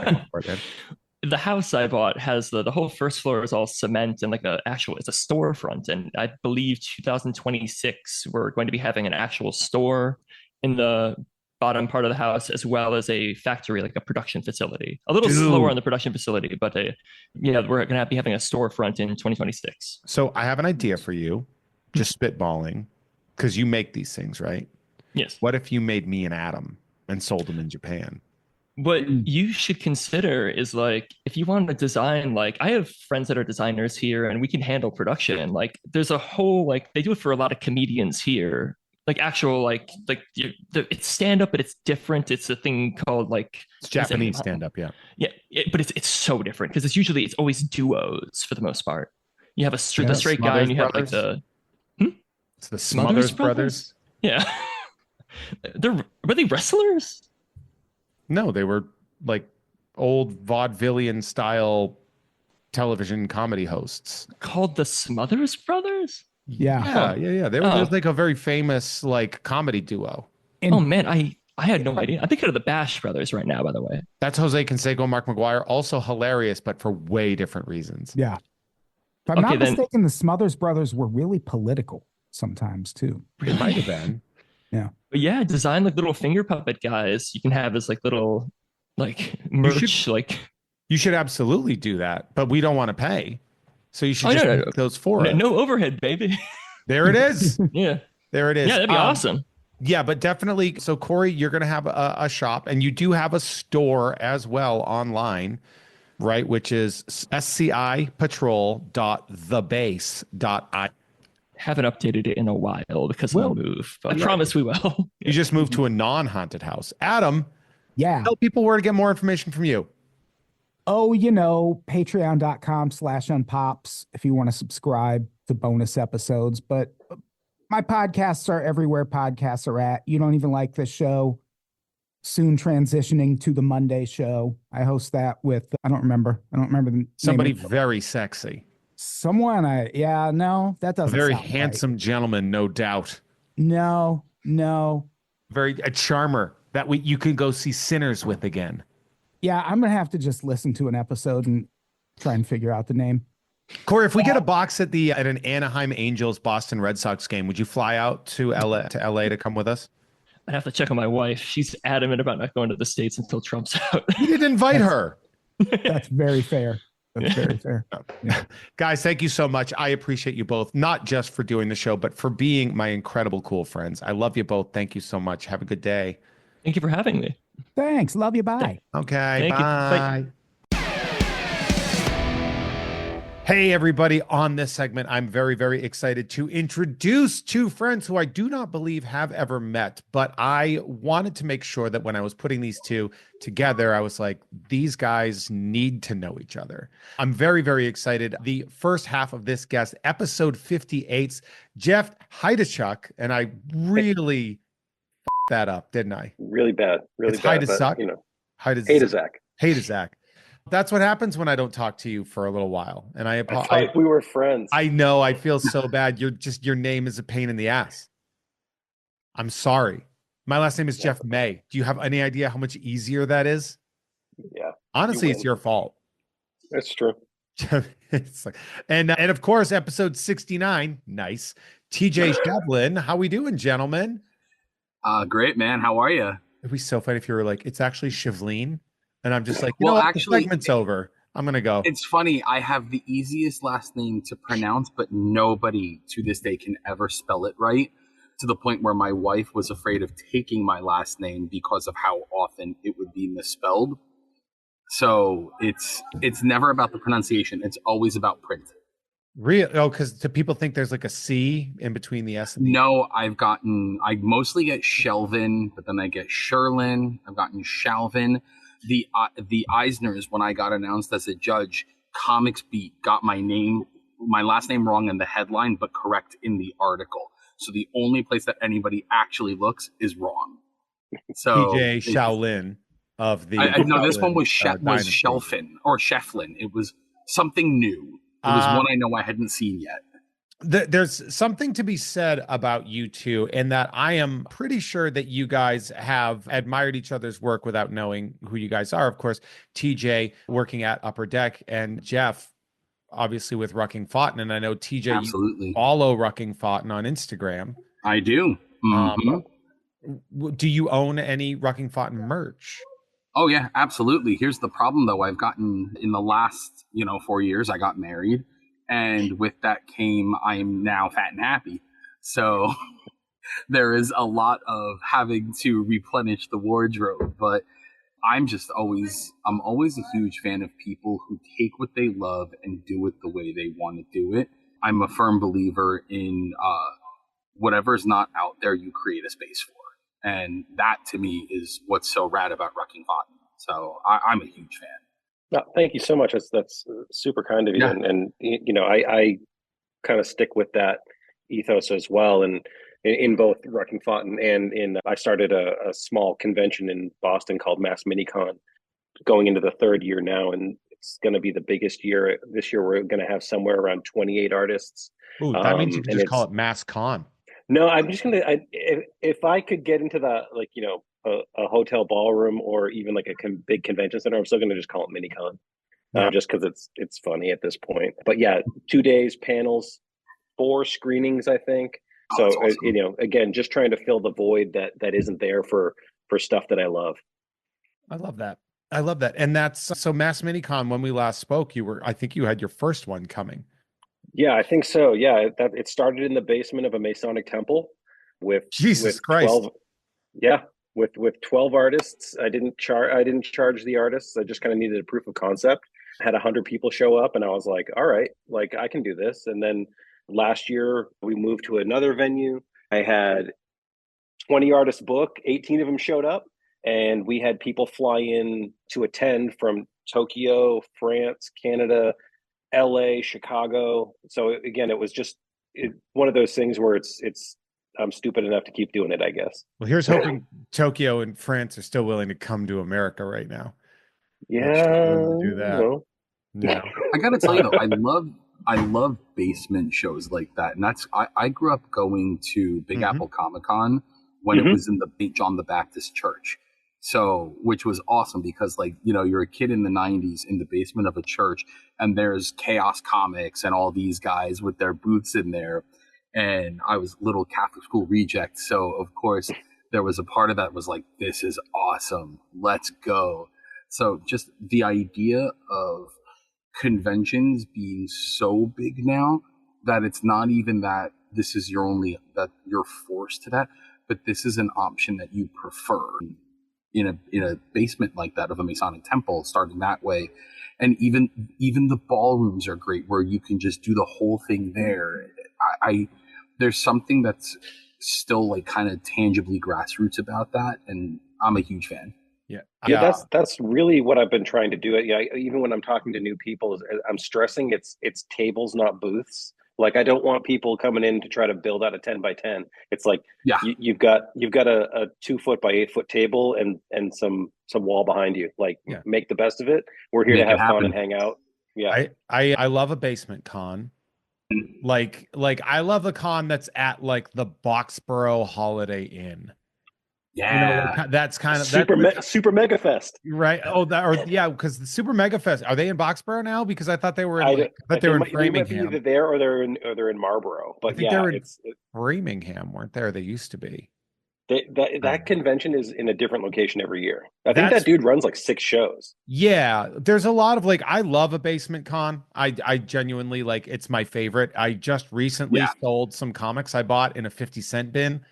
The house I bought has the whole first floor is all cement and like it's a storefront. And I believe 2026, we're going to be having an actual store in the bottom part of the house, as well as a factory, like a production facility. A little slower on the production facility, but yeah, we're going to be having a storefront in 2026. So I have an idea for you, just spitballing, because you make these things, right? Yes. What if you made me an Adam and sold them in Japan? what you should consider is like if you want to design, like I have friends that are designers here and we can handle production. Like there's a whole like they do it for a lot of comedians here. Like actual it's stand up, but it's different. It's a thing called like It's Japanese stand up, yeah. Yeah, but it's so different because it's always duos for the most part. You have the straight guy and you have like the It's the Smothers Brothers. Yeah. Were they wrestlers? No, they were like old vaudevillian style television comedy hosts called the Smothers Brothers. Yeah. They were just like a very famous like comedy duo. Oh man, I had no idea. I'm thinking of the Bash Brothers right now, by the way. That's Jose Canseco, Mark McGuire, also hilarious, but for way different reasons. Yeah. If I'm not mistaken, the Smothers Brothers were really political sometimes too. It might have been. Yeah. But yeah, design like little finger puppet guys. You can have as like little like merch. You should absolutely do that, but we don't want to pay. So you should make those for us. No overhead, baby. There it is. Yeah. There it is. Yeah, that'd be awesome. Yeah, but definitely. So Cory, you're going to have a shop and you do have a store as well online, right? Which is scipatrol.thebase.I. Haven't updated it in a while because of the move, but I promise we will. You just moved to a non-haunted house. Adam, tell people where to get more information from you. Oh, patreon.com/unpops if you want to subscribe to bonus episodes. But my podcasts are everywhere podcasts are at. You don't even like this show. Soon transitioning to the Monday show. I host that with, I don't remember the somebody name very sexy. Someone that doesn't. A very sound handsome gentleman, no doubt. No. A charmer that you can go see Sinners with again. Yeah, I'm gonna have to just listen to an episode and try and figure out the name. Cory, if we get a box at an Anaheim Angels Boston Red Sox game, would you fly out to LA to come with us? I'd have to check on my wife. She's adamant about not going to the States until Trump's out. You didn't invite her. That's very fair. That's very fair. Yeah. Guys, thank you so much. I appreciate you both, not just for doing the show, but for being my incredible, cool friends. I love you both. Thank you so much. Have a good day. Thank you for having me. Thanks. Love you. Bye. Okay. Thank bye. You. Bye. Hey, everybody. On this segment, I'm very, very excited to introduce two friends who I do not believe have ever met, but I wanted to make sure that when I was putting these two together, I was like, these guys need to know each other. I'm very, very excited. The first half of this guest, episode 58's Jeff Haidaczuk, and I really that up, didn't I? Really bad. Really it's bad. Haidaczuk. Haidaczuk. That's what happens when I don't talk to you for a little while. And I thought we were friends. I know. I feel so bad. Your name is a pain in the ass. I'm sorry. My last name is Jeff May. Do you have any idea how much easier that is? Yeah. Honestly, it's your fault. That's true. It's like, and of course, episode 69. Nice. TJ Shevlin. How we doing, gentlemen? Great, man. How are you? It'd be so funny if you were like, it's actually Shevlin. And I'm just like, actually, the segment's over. I'm going to go. It's funny. I have the easiest last name to pronounce, but nobody to this day can ever spell it right, to the point where my wife was afraid of taking my last name because of how often it would be misspelled. So it's never about the pronunciation. It's always about print. Really? Oh, because people think there's like a C in between the S and the No, I mostly get Shevlin, but then I get Sherlin. I've gotten Shalvin. The Eisners, when I got announced as a judge, Comics Beat got my last name wrong in the headline, but correct in the article. So the only place that anybody actually looks is wrong. So TJ Shaolin of the no, this one was Shelfin or Shevlin. It was something new. It was one I know I hadn't seen yet. There's something to be said about you two, in that I am pretty sure that you guys have admired each other's work without knowing who you guys are. Of course, TJ working at Upper Deck, and Jeff, obviously, with Rucking Fountain. And I know TJ, absolutely, you follow Rucking Fountain on Instagram. I do. Mm-hmm. Do you own any Rucking Fountain merch? Oh, yeah, absolutely. Here's the problem, though. I've gotten, in the last, 4 years, I got married. And with that came, I'm now fat and happy. So there is a lot of having to replenish the wardrobe. But I'm always a huge fan of people who take what they love and do it the way they want to do it. I'm a firm believer in whatever's not out there, you create a space for. And that to me is what's so rad about Wrecking Cotton. So I'm a huge fan. No, thank you so much. That's super kind of you. Yeah. And you know, I kind of stick with that ethos as well. And in both Wrecking Cotton and I started a small convention in Boston called Mass MiniCon, going into the third year now, and it's going to be the biggest year. This year we're going to have somewhere around 28 artists. Ooh, that means you can just call it Mass Con. No, I'm just gonna. If I could get into the, like, you know, a hotel ballroom or even like a big convention center, I'm still gonna just call it MiniCon, just because it's funny at this point. But yeah, 2 days, panels, 4 screenings, I think. So awesome. You know, again, just trying to fill the void that isn't there for stuff that I love. I love that. I love that. And that's so Mass MiniCon. When we last spoke, I think you had your first one coming. Yeah, I think so. Yeah, it started in the basement of a Masonic temple with Jesus Christ. 12, yeah, with 12 artists. I didn't charge the artists. I just kind of needed a proof of concept. I had 100 people show up, and I was like, all right, like I can do this. And then last year we moved to another venue. I had 20 artists book, 18 of them showed up, and we had people fly in to attend from Tokyo, France, Canada, LA, Chicago. So again, it was just one of those things where it's I'm stupid enough to keep doing it, I guess. Well, here's hoping Tokyo and France are still willing to come to America right now. Yeah, do that. Well. Yeah. I gotta tell you though, I love basement shows like that, and I grew up going to Big Apple Comic Con when it was in the St. John the Baptist Church. So, which was awesome because, like, you know, you're a kid in the 90s in the basement of a church, and there's Chaos Comics and all these guys with their booths in there. And I was a little Catholic school reject. So, of course, there was a part of that was like, this is awesome. Let's go. So just the idea of conventions being so big now that it's not even that this is that you're forced to that, but this is an option that you prefer. In a basement like that of a Masonic temple, starting that way. And even the ballrooms are great where you can just do the whole thing there. There's something that's still like kind of tangibly grassroots about that, and I'm a huge fan. Yeah, that's really what I've been trying to do. Yeah, even when I'm talking to new people, I'm stressing it's tables, not booths. Like, I don't want people coming in to try to build out a 10 by 10. It's like, you've got a 2 foot by 8 foot table and some wall behind you. Like, make the best of it. We're here to have fun and hang out. Yeah. I love a basement con. Like I love a con that's at like the Boxborough Holiday Inn. Yeah, you know, that's kind of Super Mega Fest, right? Oh, because the Super Mega Fest, are they in Boxborough now? Because I thought they were in, they were in Framingham. Either there or they're in Marlborough. But I think they were in Framingham, weren't there? They used to be. That convention is in a different location every year. I think that dude runs like 6 shows. Yeah, there's a lot of, like, I love a basement con. I genuinely, like, it's my favorite. I just recently sold some comics I bought in a 50-cent bin.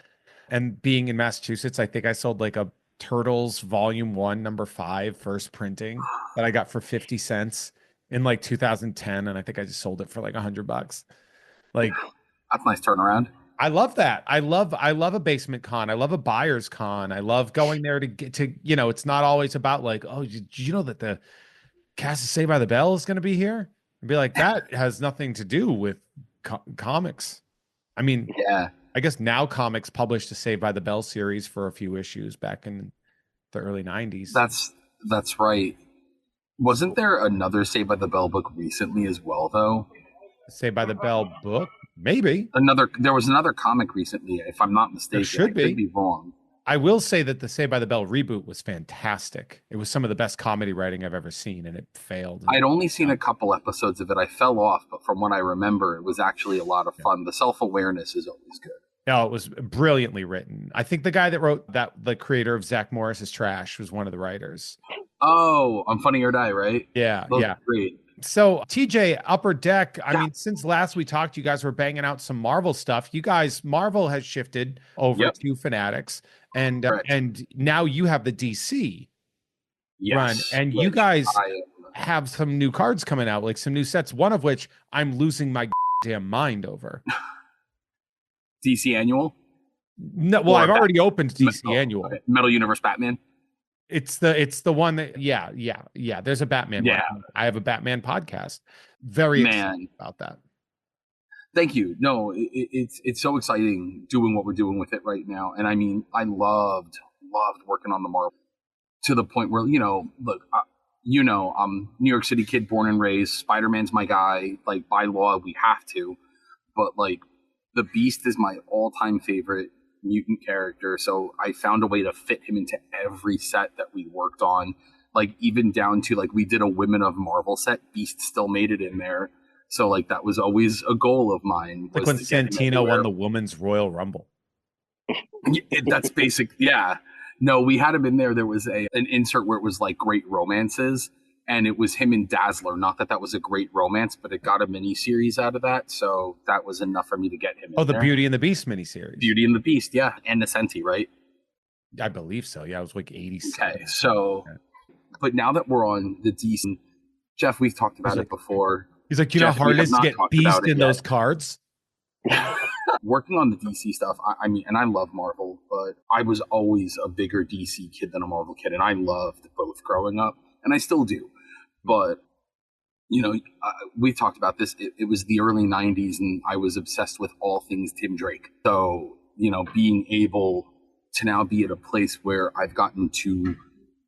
And being in Massachusetts, I think I sold like a Turtles Volume 1, number 5, first printing that I got for 50 cents in like 2010. And I think I just sold it for like $100. Like, that's a nice turnaround. I love that. I love a basement con. I love a buyer's con. I love going there to get to, you know, it's not always about like, oh, did you know that the cast of Saved by the Bell is going to be here? And be like, that has nothing to do with comics. I mean, I guess Now Comics published a Saved by the Bell series for a few issues back in the early 90s. That's right. Wasn't there another Saved by the Bell book recently as well, though? Saved by the Bell book? Maybe. There was another comic recently, if I'm not mistaken. I could be wrong. I will say that the Saved by the Bell reboot was fantastic. It was some of the best comedy writing I've ever seen, and it failed. I'd only seen a couple episodes of it. I fell off, but from what I remember, it was actually a lot of fun. The self-awareness is always good. No, it was brilliantly written. I think the guy that wrote that, the creator of Zach Morris's Trash, was one of the writers. Oh, on Funny or Die, right? Yeah, Those are great. So TJ, Upper Deck, I mean, since last we talked, you guys were banging out some Marvel stuff. You guys, Marvel has shifted over to Fanatics, and now you have the DC. run. Yes, And you which guys I- have some new cards coming out, like some new sets, one of which I'm losing my damn mind over. DC Annual. No, well, Or I've already opened DC Metal, Annual. Metal Universe Batman. It's the one that yeah. There's a Batman one. Yeah. I have a Batman podcast. Very excited Man, about that. thank you. No, it's so exciting doing what we're doing with it right now. And I mean, I loved working on the Marvel to the point where, look, I'm New York City kid, born and raised. Spider-Man's my guy. Like, by law, we have to. But like, the Beast is my all-time favorite mutant character. So I found a way to fit him into every set that we worked on. Like, even down to, like, we did a Women of Marvel set. Beast still made it in there. So, like, that was always a goal of mine. Like when Santino won the Women's Royal Rumble. That's basic. Yeah. No, we had him in there. There was an insert where it was like great romances, and it was him and Dazzler. Not that that was a great romance, but it got a mini series out of that. So that was enough for me to get him in the there. Beauty and the Beast miniseries. Beauty and the Beast, yeah. And Nesenti, right? I believe so. Yeah, it was like 86. Okay, so, but now that we're on the DC, Jeff, we've talked about it before. He's like, you know how hard it is to get Beast in those cards? Working on the DC stuff, I mean, and I love Marvel, but I was always a bigger DC kid than a Marvel kid, and I loved both growing up, and I still do. But, we talked about this. It was the early 90s, and I was obsessed with all things Tim Drake. So, being able to now be at a place where I've gotten to,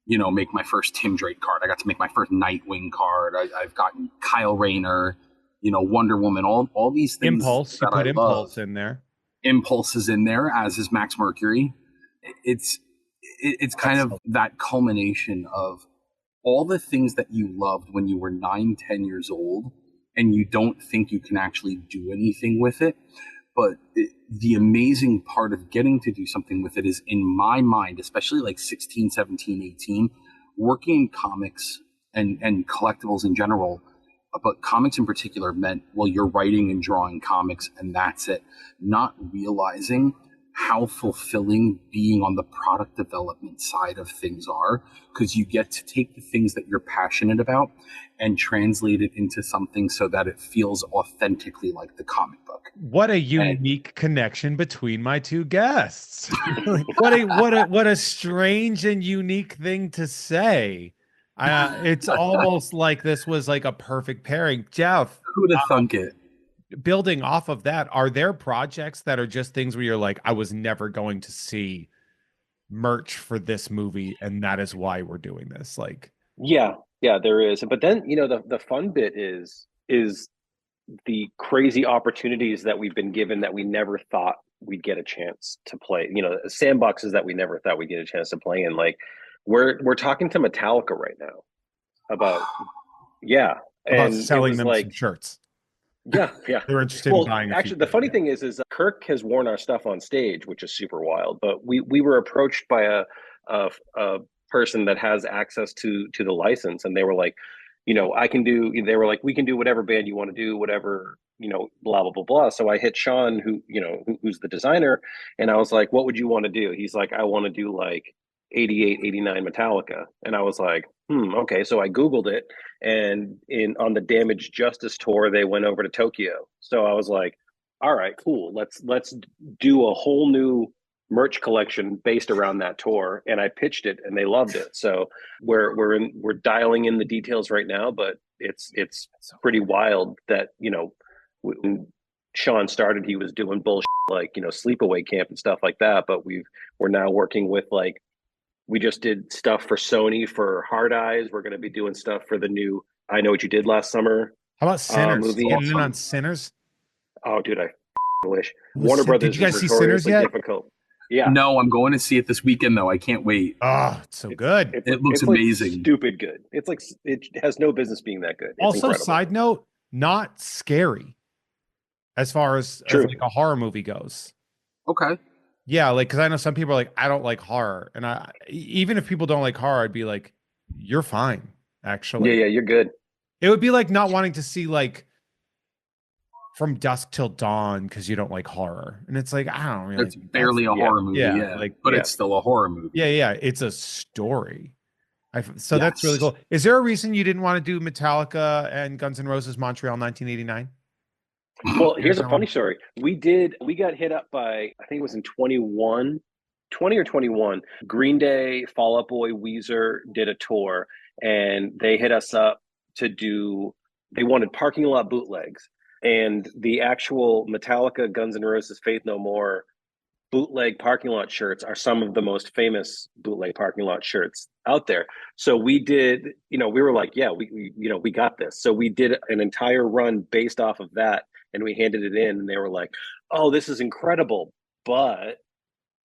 make my first Tim Drake card. I got to make my first Nightwing card. I've gotten Kyle Rayner, Wonder Woman, all these things. Impulse. You put Impulse in there. Impulse is in there, as is Max Mercury. It's kind of that culmination of all the things that you loved when you were 9, 10 years old, and you don't think you can actually do anything with it. But the amazing part of getting to do something with it is, in my mind, especially like 16, 17, 18, working in comics and collectibles in general, but comics in particular meant, well, you're writing and drawing comics and that's it. Not realizing how fulfilling being on the product development side of things are, because you get to take the things that you're passionate about and translate it into something so that it feels authentically like the comic book. What a unique connection between my two guests. what a strange and unique thing to say. It's almost like this was like a perfect pairing. Jeff, who'd have thunk it? Building off of that, are there projects that are just things where you're like, I was never going to see merch for this movie, and that is why we're doing this? Like, yeah, there is. But then, the fun bit is the crazy opportunities that we've been given that we never thought we'd get a chance to play. Sandboxes that we never thought we'd get a chance to play in. Like, we're talking to Metallica right now about selling them some shirts. Yeah. They're interested in buying. Actually, the funny thing is Kirk has worn our stuff on stage, which is super wild. But we were approached by a person that has access to the license, and they were like, I can do. They were like, we can do whatever band you want to do, whatever, blah blah blah blah. So I hit Sean, who's the designer, and I was like, what would you want to do? He's like, I want to do like 88, 89 Metallica. And I was like, okay. So I Googled it, and on the Damaged Justice tour, they went over to Tokyo. So I was like, all right, cool. Let's do a whole new merch collection based around that tour. And I pitched it, and they loved it. So we're dialing in the details right now, but it's pretty wild that, when Sean started, he was doing bullshit like, sleepaway camp and stuff like that. But we're now working with, like, we just did stuff for Sony for Hard Eyes. We're going to be doing stuff for the new I Know What You Did Last Summer. How about Sinners? Movie. Getting in on Sinners? Oh, dude, I wish. Warner Brothers. Did you guys see Sinners yet? Difficult. Yeah. No, I'm going to see it this weekend though. I can't wait. Oh, it's so good. It looks amazing. Like stupid good. It's like, it has no business being that good. It's also, incredible. Side note, not scary as far as like a horror movie goes. Okay. Yeah, like, because I know some people are like, I don't like horror, and even if people don't like horror, I'd be like, you're fine, actually. Yeah, you're good. It would be like not wanting to see like From Dusk Till Dawn because you don't like horror, and it's like, I don't really. It's barely a horror movie, yeah. Like, but it's still a horror movie. Yeah, it's a story. So that's really cool. Is there a reason you didn't want to do Metallica and Guns N' Roses Montreal 1989? Well, here's a funny story. We got hit up by, I think it was in 20 or 21. Green Day, Fall Out Boy, Weezer did a tour, and they hit us up they wanted parking lot bootlegs. And the actual Metallica, Guns N' Roses, Faith No More bootleg parking lot shirts are some of the most famous bootleg parking lot shirts out there. So we did, we were like, yeah, we got this. So we did an entire run based off of that, and we handed it in, and they were like, oh, this is incredible, but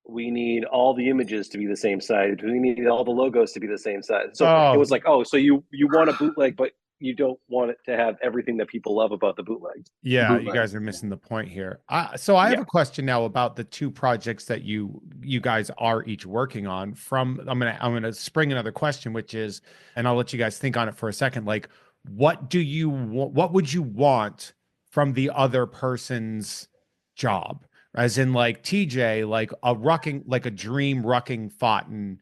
we need all the images to be the same size. We need all the logos to be the same size. So it was like, oh, so you want a bootleg, but you don't want it to have everything that people love about the bootlegs. Yeah, you guys are missing the point here. So I have a question now about the two projects that you guys are each working on. I'm gonna spring another question, which is, and I'll let you guys think on it for a second. Like, what would you want from the other person's job? As in, like TJ, like a dream rucking Fountain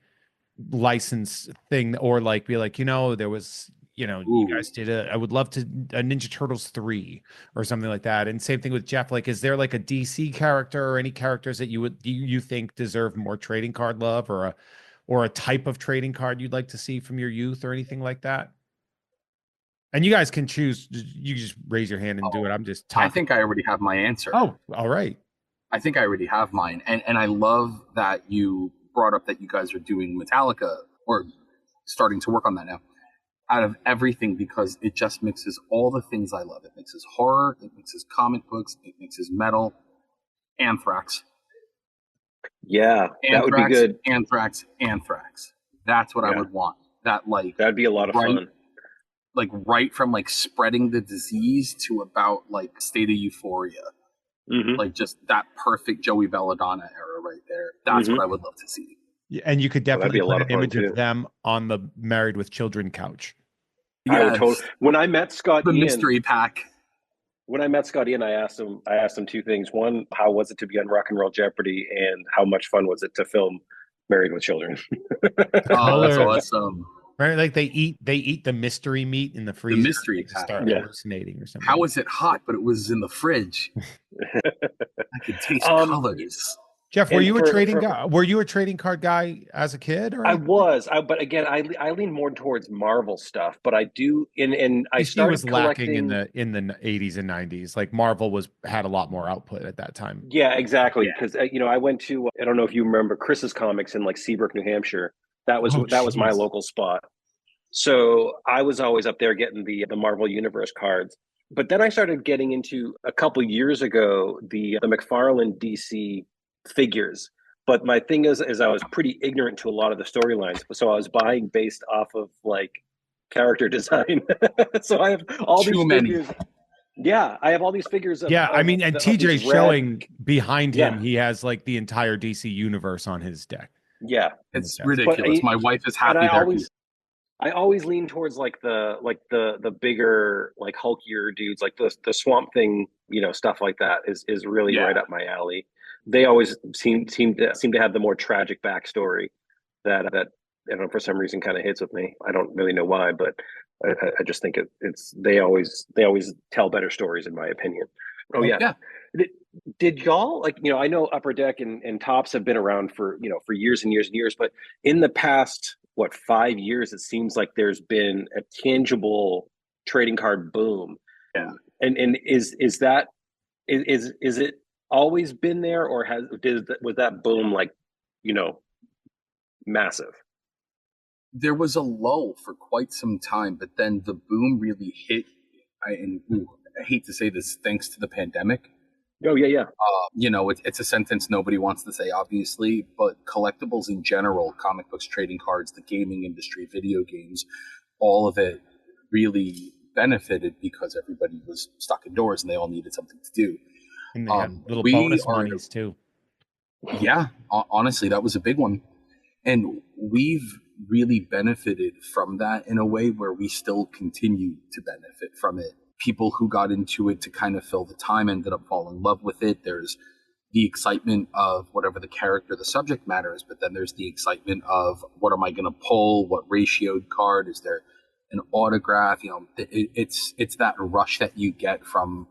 license thing, or like be like, there was. You guys did I would love to a Ninja Turtles 3 or something like that. And same thing with Jeff. Like, is there like a DC character or any characters that you think deserve more trading card love, or a type of trading card you'd like to see from your youth or anything like that? And you guys can choose. You just raise your hand and do it. I'm just talking. I think I already have my answer. Oh, all right. I think I already have mine. And I love that you brought up that you guys are doing Metallica, or starting to work on that now, out of everything, because it just mixes all the things I love. It mixes horror, it mixes comic books, it mixes metal. Anthrax. Yeah, that would be good. Anthrax. That's what I would want. That'd be a lot of fun. Like right from like spreading the disease to about like State of Euphoria. Mm-hmm. Like just that perfect Joey Belladonna era right there. That's what I would love to see. Yeah, and you could definitely put an image of them on the Married with Children couch. I would totally. When I met Scott the Ian, mystery pack. When I met Scott Ian, I asked him two things. One, how was it to be on Rock and Roll Jeopardy, and how much fun was it to film Married with Children? Oh, that's awesome. Right, like they eat the mystery meat in the freezer. The mystery pack. Start hallucinating or something. How was it hot, but it was in the fridge? I could taste colors. Jeff, were you a trading guy? Were you a trading card guy as a kid? Or I was, but again, I lean more towards Marvel stuff. But I do, and I started was lacking in the 80s and 90s. Like Marvel had a lot more output at that time. Yeah, exactly. Because I went to, I don't know if you remember Chris's Comics in like Seabrook, New Hampshire. That was my local spot. So I was always up there getting the Marvel Universe cards. But then I started getting into, a couple years ago, the McFarlane DC figures. But my thing is I was pretty ignorant to a lot of the storylines, so I was buying based off of like character design. So I have all these figures. Yeah, I have all these figures. And TJ's showing behind him. He has like the entire DC universe on his deck. Yeah, it's ridiculous. My wife is happy there. I always lean towards like the bigger, like hulkier dudes, like the Swamp Thing, stuff like that is really right up my alley. They always seem to have the more tragic backstory that I don't know, for some reason kind of hits with me. I don't really know why, but I just think they always tell better stories in my opinion. Oh yeah. Did y'all I know Upper Deck and Tops have been around for years and years and years, but in the past 5 years it seems like there's been a tangible trading card boom. Yeah. And is it always been there, or was that boom massive? There was a lull for quite some time, but then the boom really hit. I hate to say this, thanks to the pandemic. Oh yeah. It's a sentence nobody wants to say, obviously, but collectibles in general, comic books, trading cards, the gaming industry, video games, all of it really benefited because everybody was stuck indoors and they all needed something to do. And they had little bonus monies too. Yeah, honestly, that was a big one. And we've really benefited from that in a way where we still continue to benefit from it. People who got into it to kind of fill the time ended up falling in love with it. There's, the excitement of whatever the character, the subject matter is, but then there's the excitement of what am I going to pull? What ratioed card? Is there an autograph? It's that rush that you get from,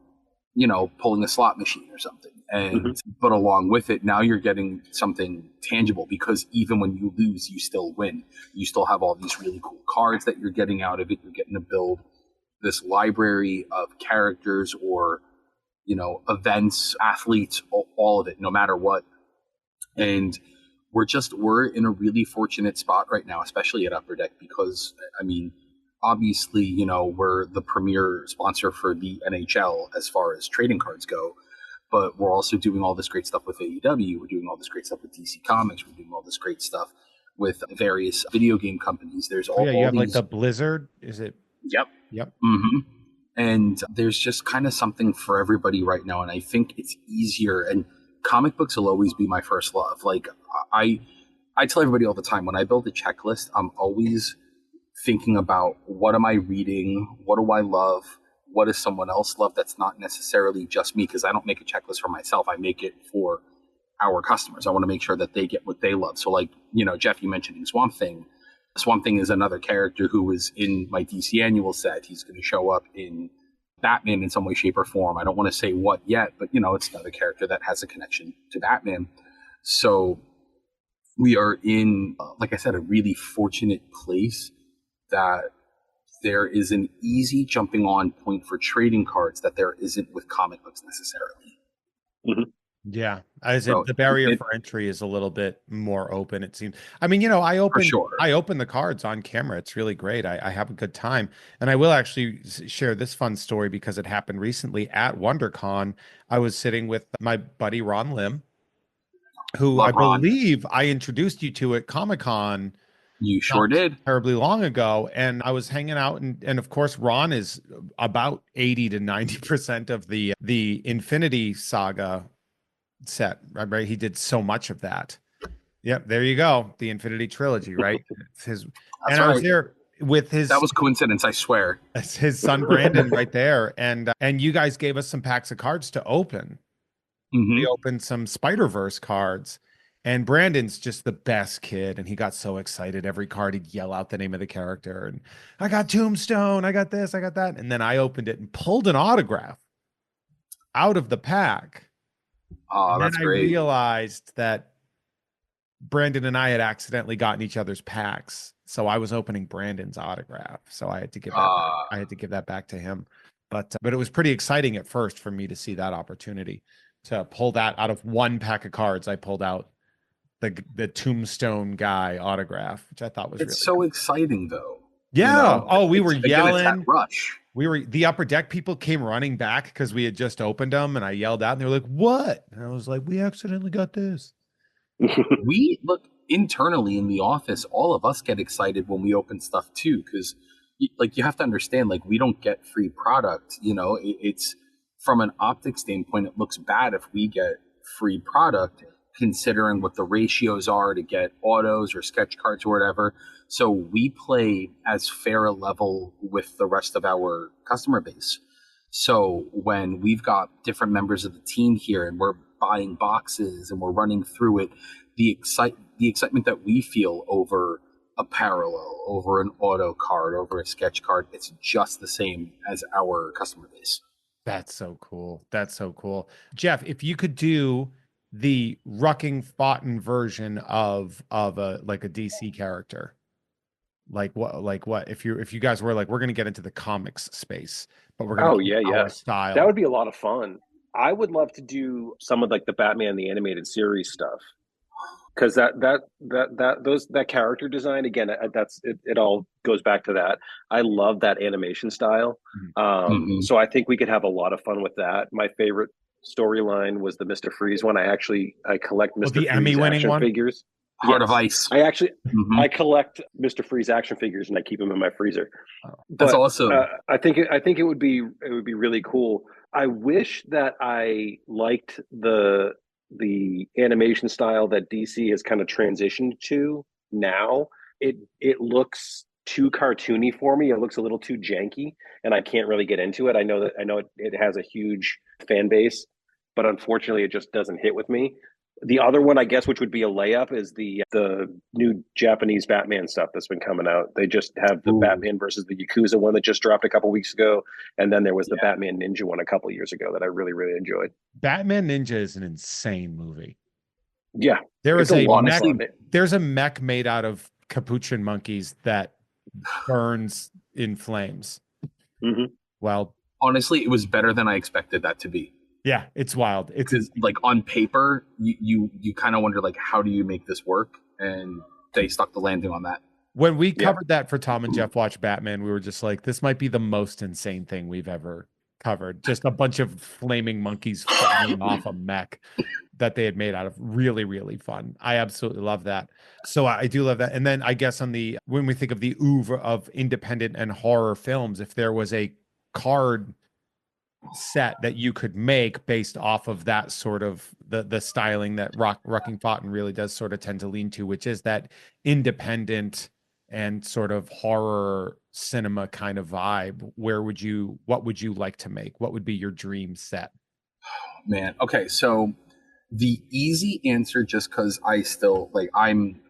pulling a slot machine or something. And but along with it, now you're getting something tangible, because even when you lose, you still win. You still have all these really cool cards that you're getting out of it. You're getting to build this library of characters or, events, athletes, all of it, no matter what. And we're in a really fortunate spot right now, especially at Upper Deck, because obviously, we're the premier sponsor for the NHL as far as trading cards go, but we're also doing all this great stuff with AEW. We're doing all this great stuff with DC Comics. We're doing all this great stuff with various video game companies. There's all, you have these... like the Blizzard, is it? Yep. Mm-hmm. And there's just kind of something for everybody right now. And I think it's easier, and comic books will always be my first love. Like I tell everybody all the time, when I build a checklist, I'm always thinking about, what am I reading? What do I love? What does someone else love that's not necessarily just me? Because I don't make a checklist for myself. I make it for our customers. I want to make sure that they get what they love. So like, Jeff, you mentioning Swamp Thing. Swamp Thing is another character who was in my DC annual set. He's going to show up in Batman in some way, shape, or form. I don't want to say what yet, but it's another character that has a connection to Batman. So we are in, like I said, a really fortunate place that there is an easy jumping on point for trading cards that there isn't with comic books necessarily. Mm-hmm. Yeah, the barrier for entry is a little bit more open, it seems. I open the cards on camera. It's really great. I have a good time, and I will actually share this fun story because it happened recently at WonderCon. I was sitting with my buddy Ron Lim, who I believe I introduced you to at Comic-Con. You sure did. Terribly long ago. And I was hanging out, and of course, Ron is about 80 to 90% of the Infinity Saga set, right? He did so much of that. Yep, there you go. The Infinity Trilogy, right? I was there with his... That was coincidence, I swear. That's his son, Brandon, right there. And you guys gave us some packs of cards to open. Mm-hmm. We opened some Spider-Verse cards. And Brandon's just the best kid, and he got so excited. Every card, he'd yell out the name of the character, and I got Tombstone, I got this, I got that. And then I opened it and pulled an autograph out of the pack. Oh, that's great. I realized that Brandon and I had accidentally gotten each other's packs. So I was opening Brandon's autograph. So I had to give that back. I had to give that back to him. But it was pretty exciting at first for me to see that opportunity to pull that out of one pack of cards. I pulled out the Tombstone guy autograph, which I thought was it's really so exciting though. Yeah. We were yelling. Rush. The Upper Deck people came running back because we had just opened them, and I yelled out, and they were like, "What?" And I was like, "We accidentally got this." We look internally in the office. All of us get excited when we open stuff too, because you have to understand, we don't get free product. It's from an optics standpoint, it looks bad if we get free product, considering what the ratios are to get autos or sketch cards or whatever. So we play as fair a level with the rest of our customer base. So when we've got different members of the team here and we're buying boxes and we're running through it, the excitement that we feel over a parallel, over an auto card, over a sketch card, it's just the same as our customer base. That's so cool. That's so cool. Jeff, if you could do the Rucking Foughton version of a DC character, like what if you guys were like, we're going to get into the comics space, but we're going to our style. That would be a lot of fun. I would love to do some of the Batman the animated series stuff, because that character design, again, it all goes back to that. I love that animation style. So I think we could have a lot of fun with that. My favorite storyline was the Mr. Freeze one. I collect Mr. Freeze Emmy-winning action figures. Heart of Ice. I collect Mr. Freeze action figures, and I keep them in my freezer. That's awesome. I think it would be really cool. I wish that I liked the animation style that DC has kind of transitioned to now. It looks too cartoony for me. It looks a little too janky, and I can't really get into it. I know it has a huge fan base, but unfortunately, it just doesn't hit with me. The other one, I guess, which would be a layup, is the new Japanese Batman stuff that's been coming out. They just have the Batman versus the Yakuza one that just dropped a couple weeks ago, and then there was the Batman Ninja one a couple years ago that I really, really enjoyed. Batman Ninja is an insane movie. Yeah, there's a mech made out of capuchin monkeys that burns in flames. Mm-hmm. Well, honestly, it was better than I expected that to be. Yeah, it's wild. It's like on paper, you kind of wonder like, how do you make this work? And they stuck the landing on that. When we covered that for Tom and Jeff Watch Batman, we were just like, this might be the most insane thing we've ever covered. Just a bunch of flaming monkeys falling off a mech that they had made out of. Really, really fun. I absolutely love that. So I do love that. And then I guess when we think of the oeuvre of independent and horror films, if there was a card set that you could make based off of that sort of the styling that Rucking Fountain really does sort of tend to lean to, which is that independent and sort of horror cinema kind of vibe, what would you like to make? What would be your dream set? Man, okay, so the easy answer, just because I still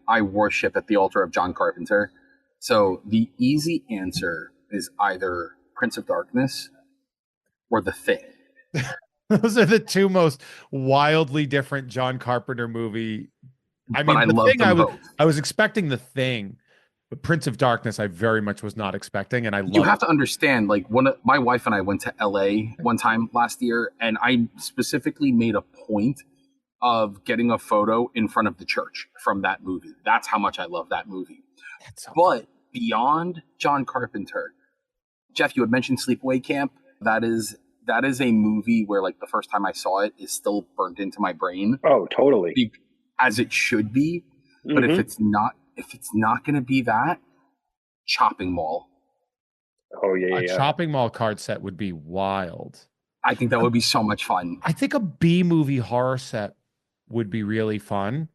I worship at the altar of John Carpenter, so the easy answer is either Prince of Darkness or The Thing. Those are the two most wildly different John Carpenter movie. I mean, I love them both. I was expecting The Thing, but Prince of Darkness I very much was not expecting, and you have to understand, like, my wife and I went to LA one time last year, and I specifically made a point of getting a photo in front of the church from that movie. That's how much I love that movie. But beyond John Carpenter, Jeff, you had mentioned Sleepaway Camp. That is a movie where, like, the first time I saw it is still burnt into my brain. Oh, totally. As it should be. Mm-hmm. But if it's not going to be that, Chopping Mall. Oh yeah, a Chopping Mall card set would be wild. I think that would be so much fun. I think a B movie horror set would be really fun.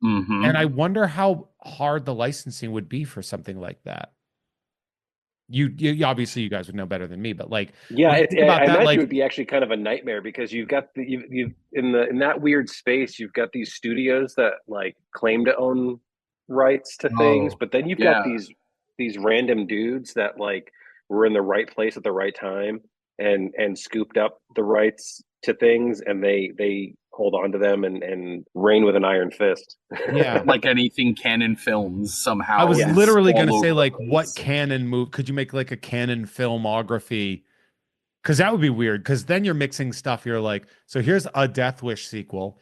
Mm-hmm. And I wonder how hard the licensing would be for something like that. You obviously, you guys would know better than me, but like, I imagine it would be actually kind of a nightmare, because you've got you in that weird space, you've got these studios that like claim to own rights to things, but then you've got these random dudes that like were in the right place at the right time and scooped up the rights to things, and they hold on to them and reign with an iron fist. Yeah. Like anything Canon Films somehow. I was literally going to say, like, what Canon move could you make, like a Canon filmography? Because that would be weird, because then you're mixing stuff. You're like, so here's a Death Wish sequel,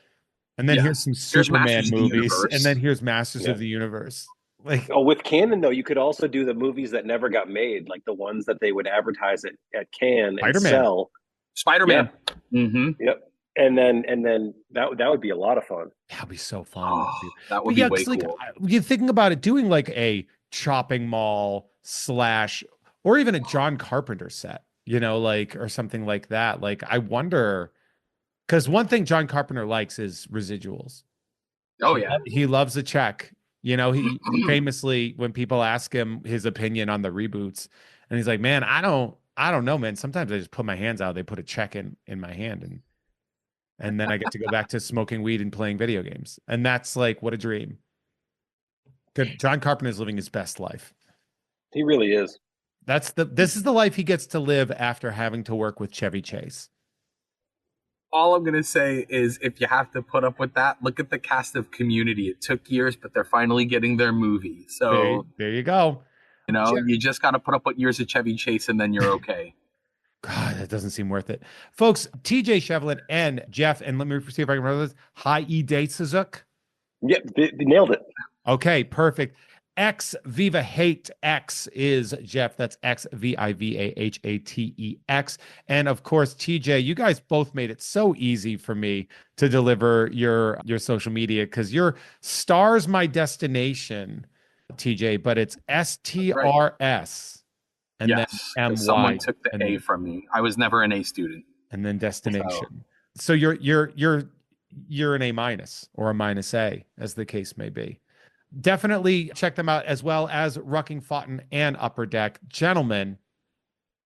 and then here's some Superman movies, and then here's Masters of the Universe. Like, with Canon though, you could also do the movies that never got made, like the ones that they would advertise at Cannes and sell. Spider-Man. Yeah. Mm-hmm. Yep. And then that would be a lot of fun. That'd be so fun. Oh, that would be way cool. You're thinking about it, doing like a Chopping Mall / or even a John Carpenter set, like, or something like that. Like, I wonder, because one thing John Carpenter likes is residuals. Oh yeah, he loves a check. He famously, when people ask him his opinion on the reboots, and he's like, "Man, I don't know, man. Sometimes I just put my hands out. They put a check in my hand, and then I get to go back to smoking weed and playing video games. And that's like, what a dream." Good. John Carpenter is living his best life. He really is. This is the life he gets to live after having to work with Chevy Chase. All I'm going to say is, if you have to put up with that, look at the cast of Community. It took years, but they're finally getting their movie. So there you go. You just got to put up with years of Chevy Chase, and then you're okay. God, that doesn't seem worth it. Folks, TJ Shevlin and Jeff, and let me see if I can remember this, Haidaczuk. Yep, they nailed it. Okay, perfect. X Viva Hate X is Jeff. That's X VIVAHATEX. And of course, TJ, you guys both made it so easy for me to deliver your social media, because your Stars My Destination, TJ, but it's STRS. And yes, then MY. Someone took the A from me. I was never an A student. And then destination. So you're an A- or a -A, as the case may be. Definitely check them out, as well as Rucking Fountain and Upper Deck. Gentlemen,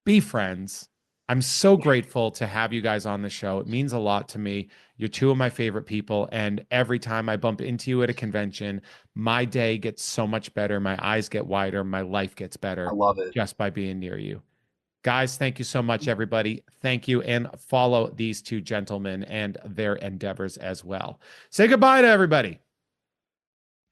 be friends. I'm so grateful to have you guys on the show. It means a lot to me. You're two of my favorite people. And every time I bump into you at a convention, my day gets so much better. My eyes get wider. My life gets better. I love it. Just by being near you. Guys, thank you so much, everybody. Thank you. And follow these two gentlemen and their endeavors as well. Say goodbye to everybody.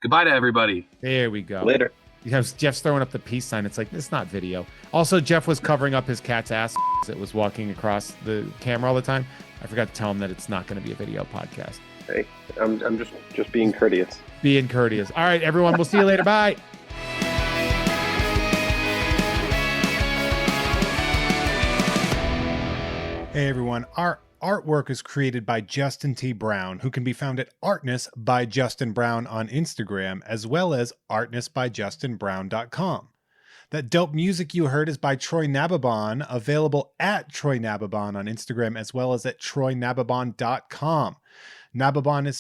Goodbye to everybody. There we go. Later. You know, Jeff's throwing up the peace sign. It's like, it's not video. Also, Jeff was covering up his cat's ass as it was walking across the camera all the time. I forgot to tell him that it's not going to be a video podcast. Hey, I'm just being courteous. Being courteous. All right, everyone. We'll see you later. Bye. Hey, everyone. Our artwork is created by Justin T. Brown, who can be found at Artness by Justin Brown on Instagram, as well as artnessbyjustinbrown.com. That dope music you heard is by Troy Nababon, available at Troy Nababon on Instagram, as well as at troynababon.com. Nababon is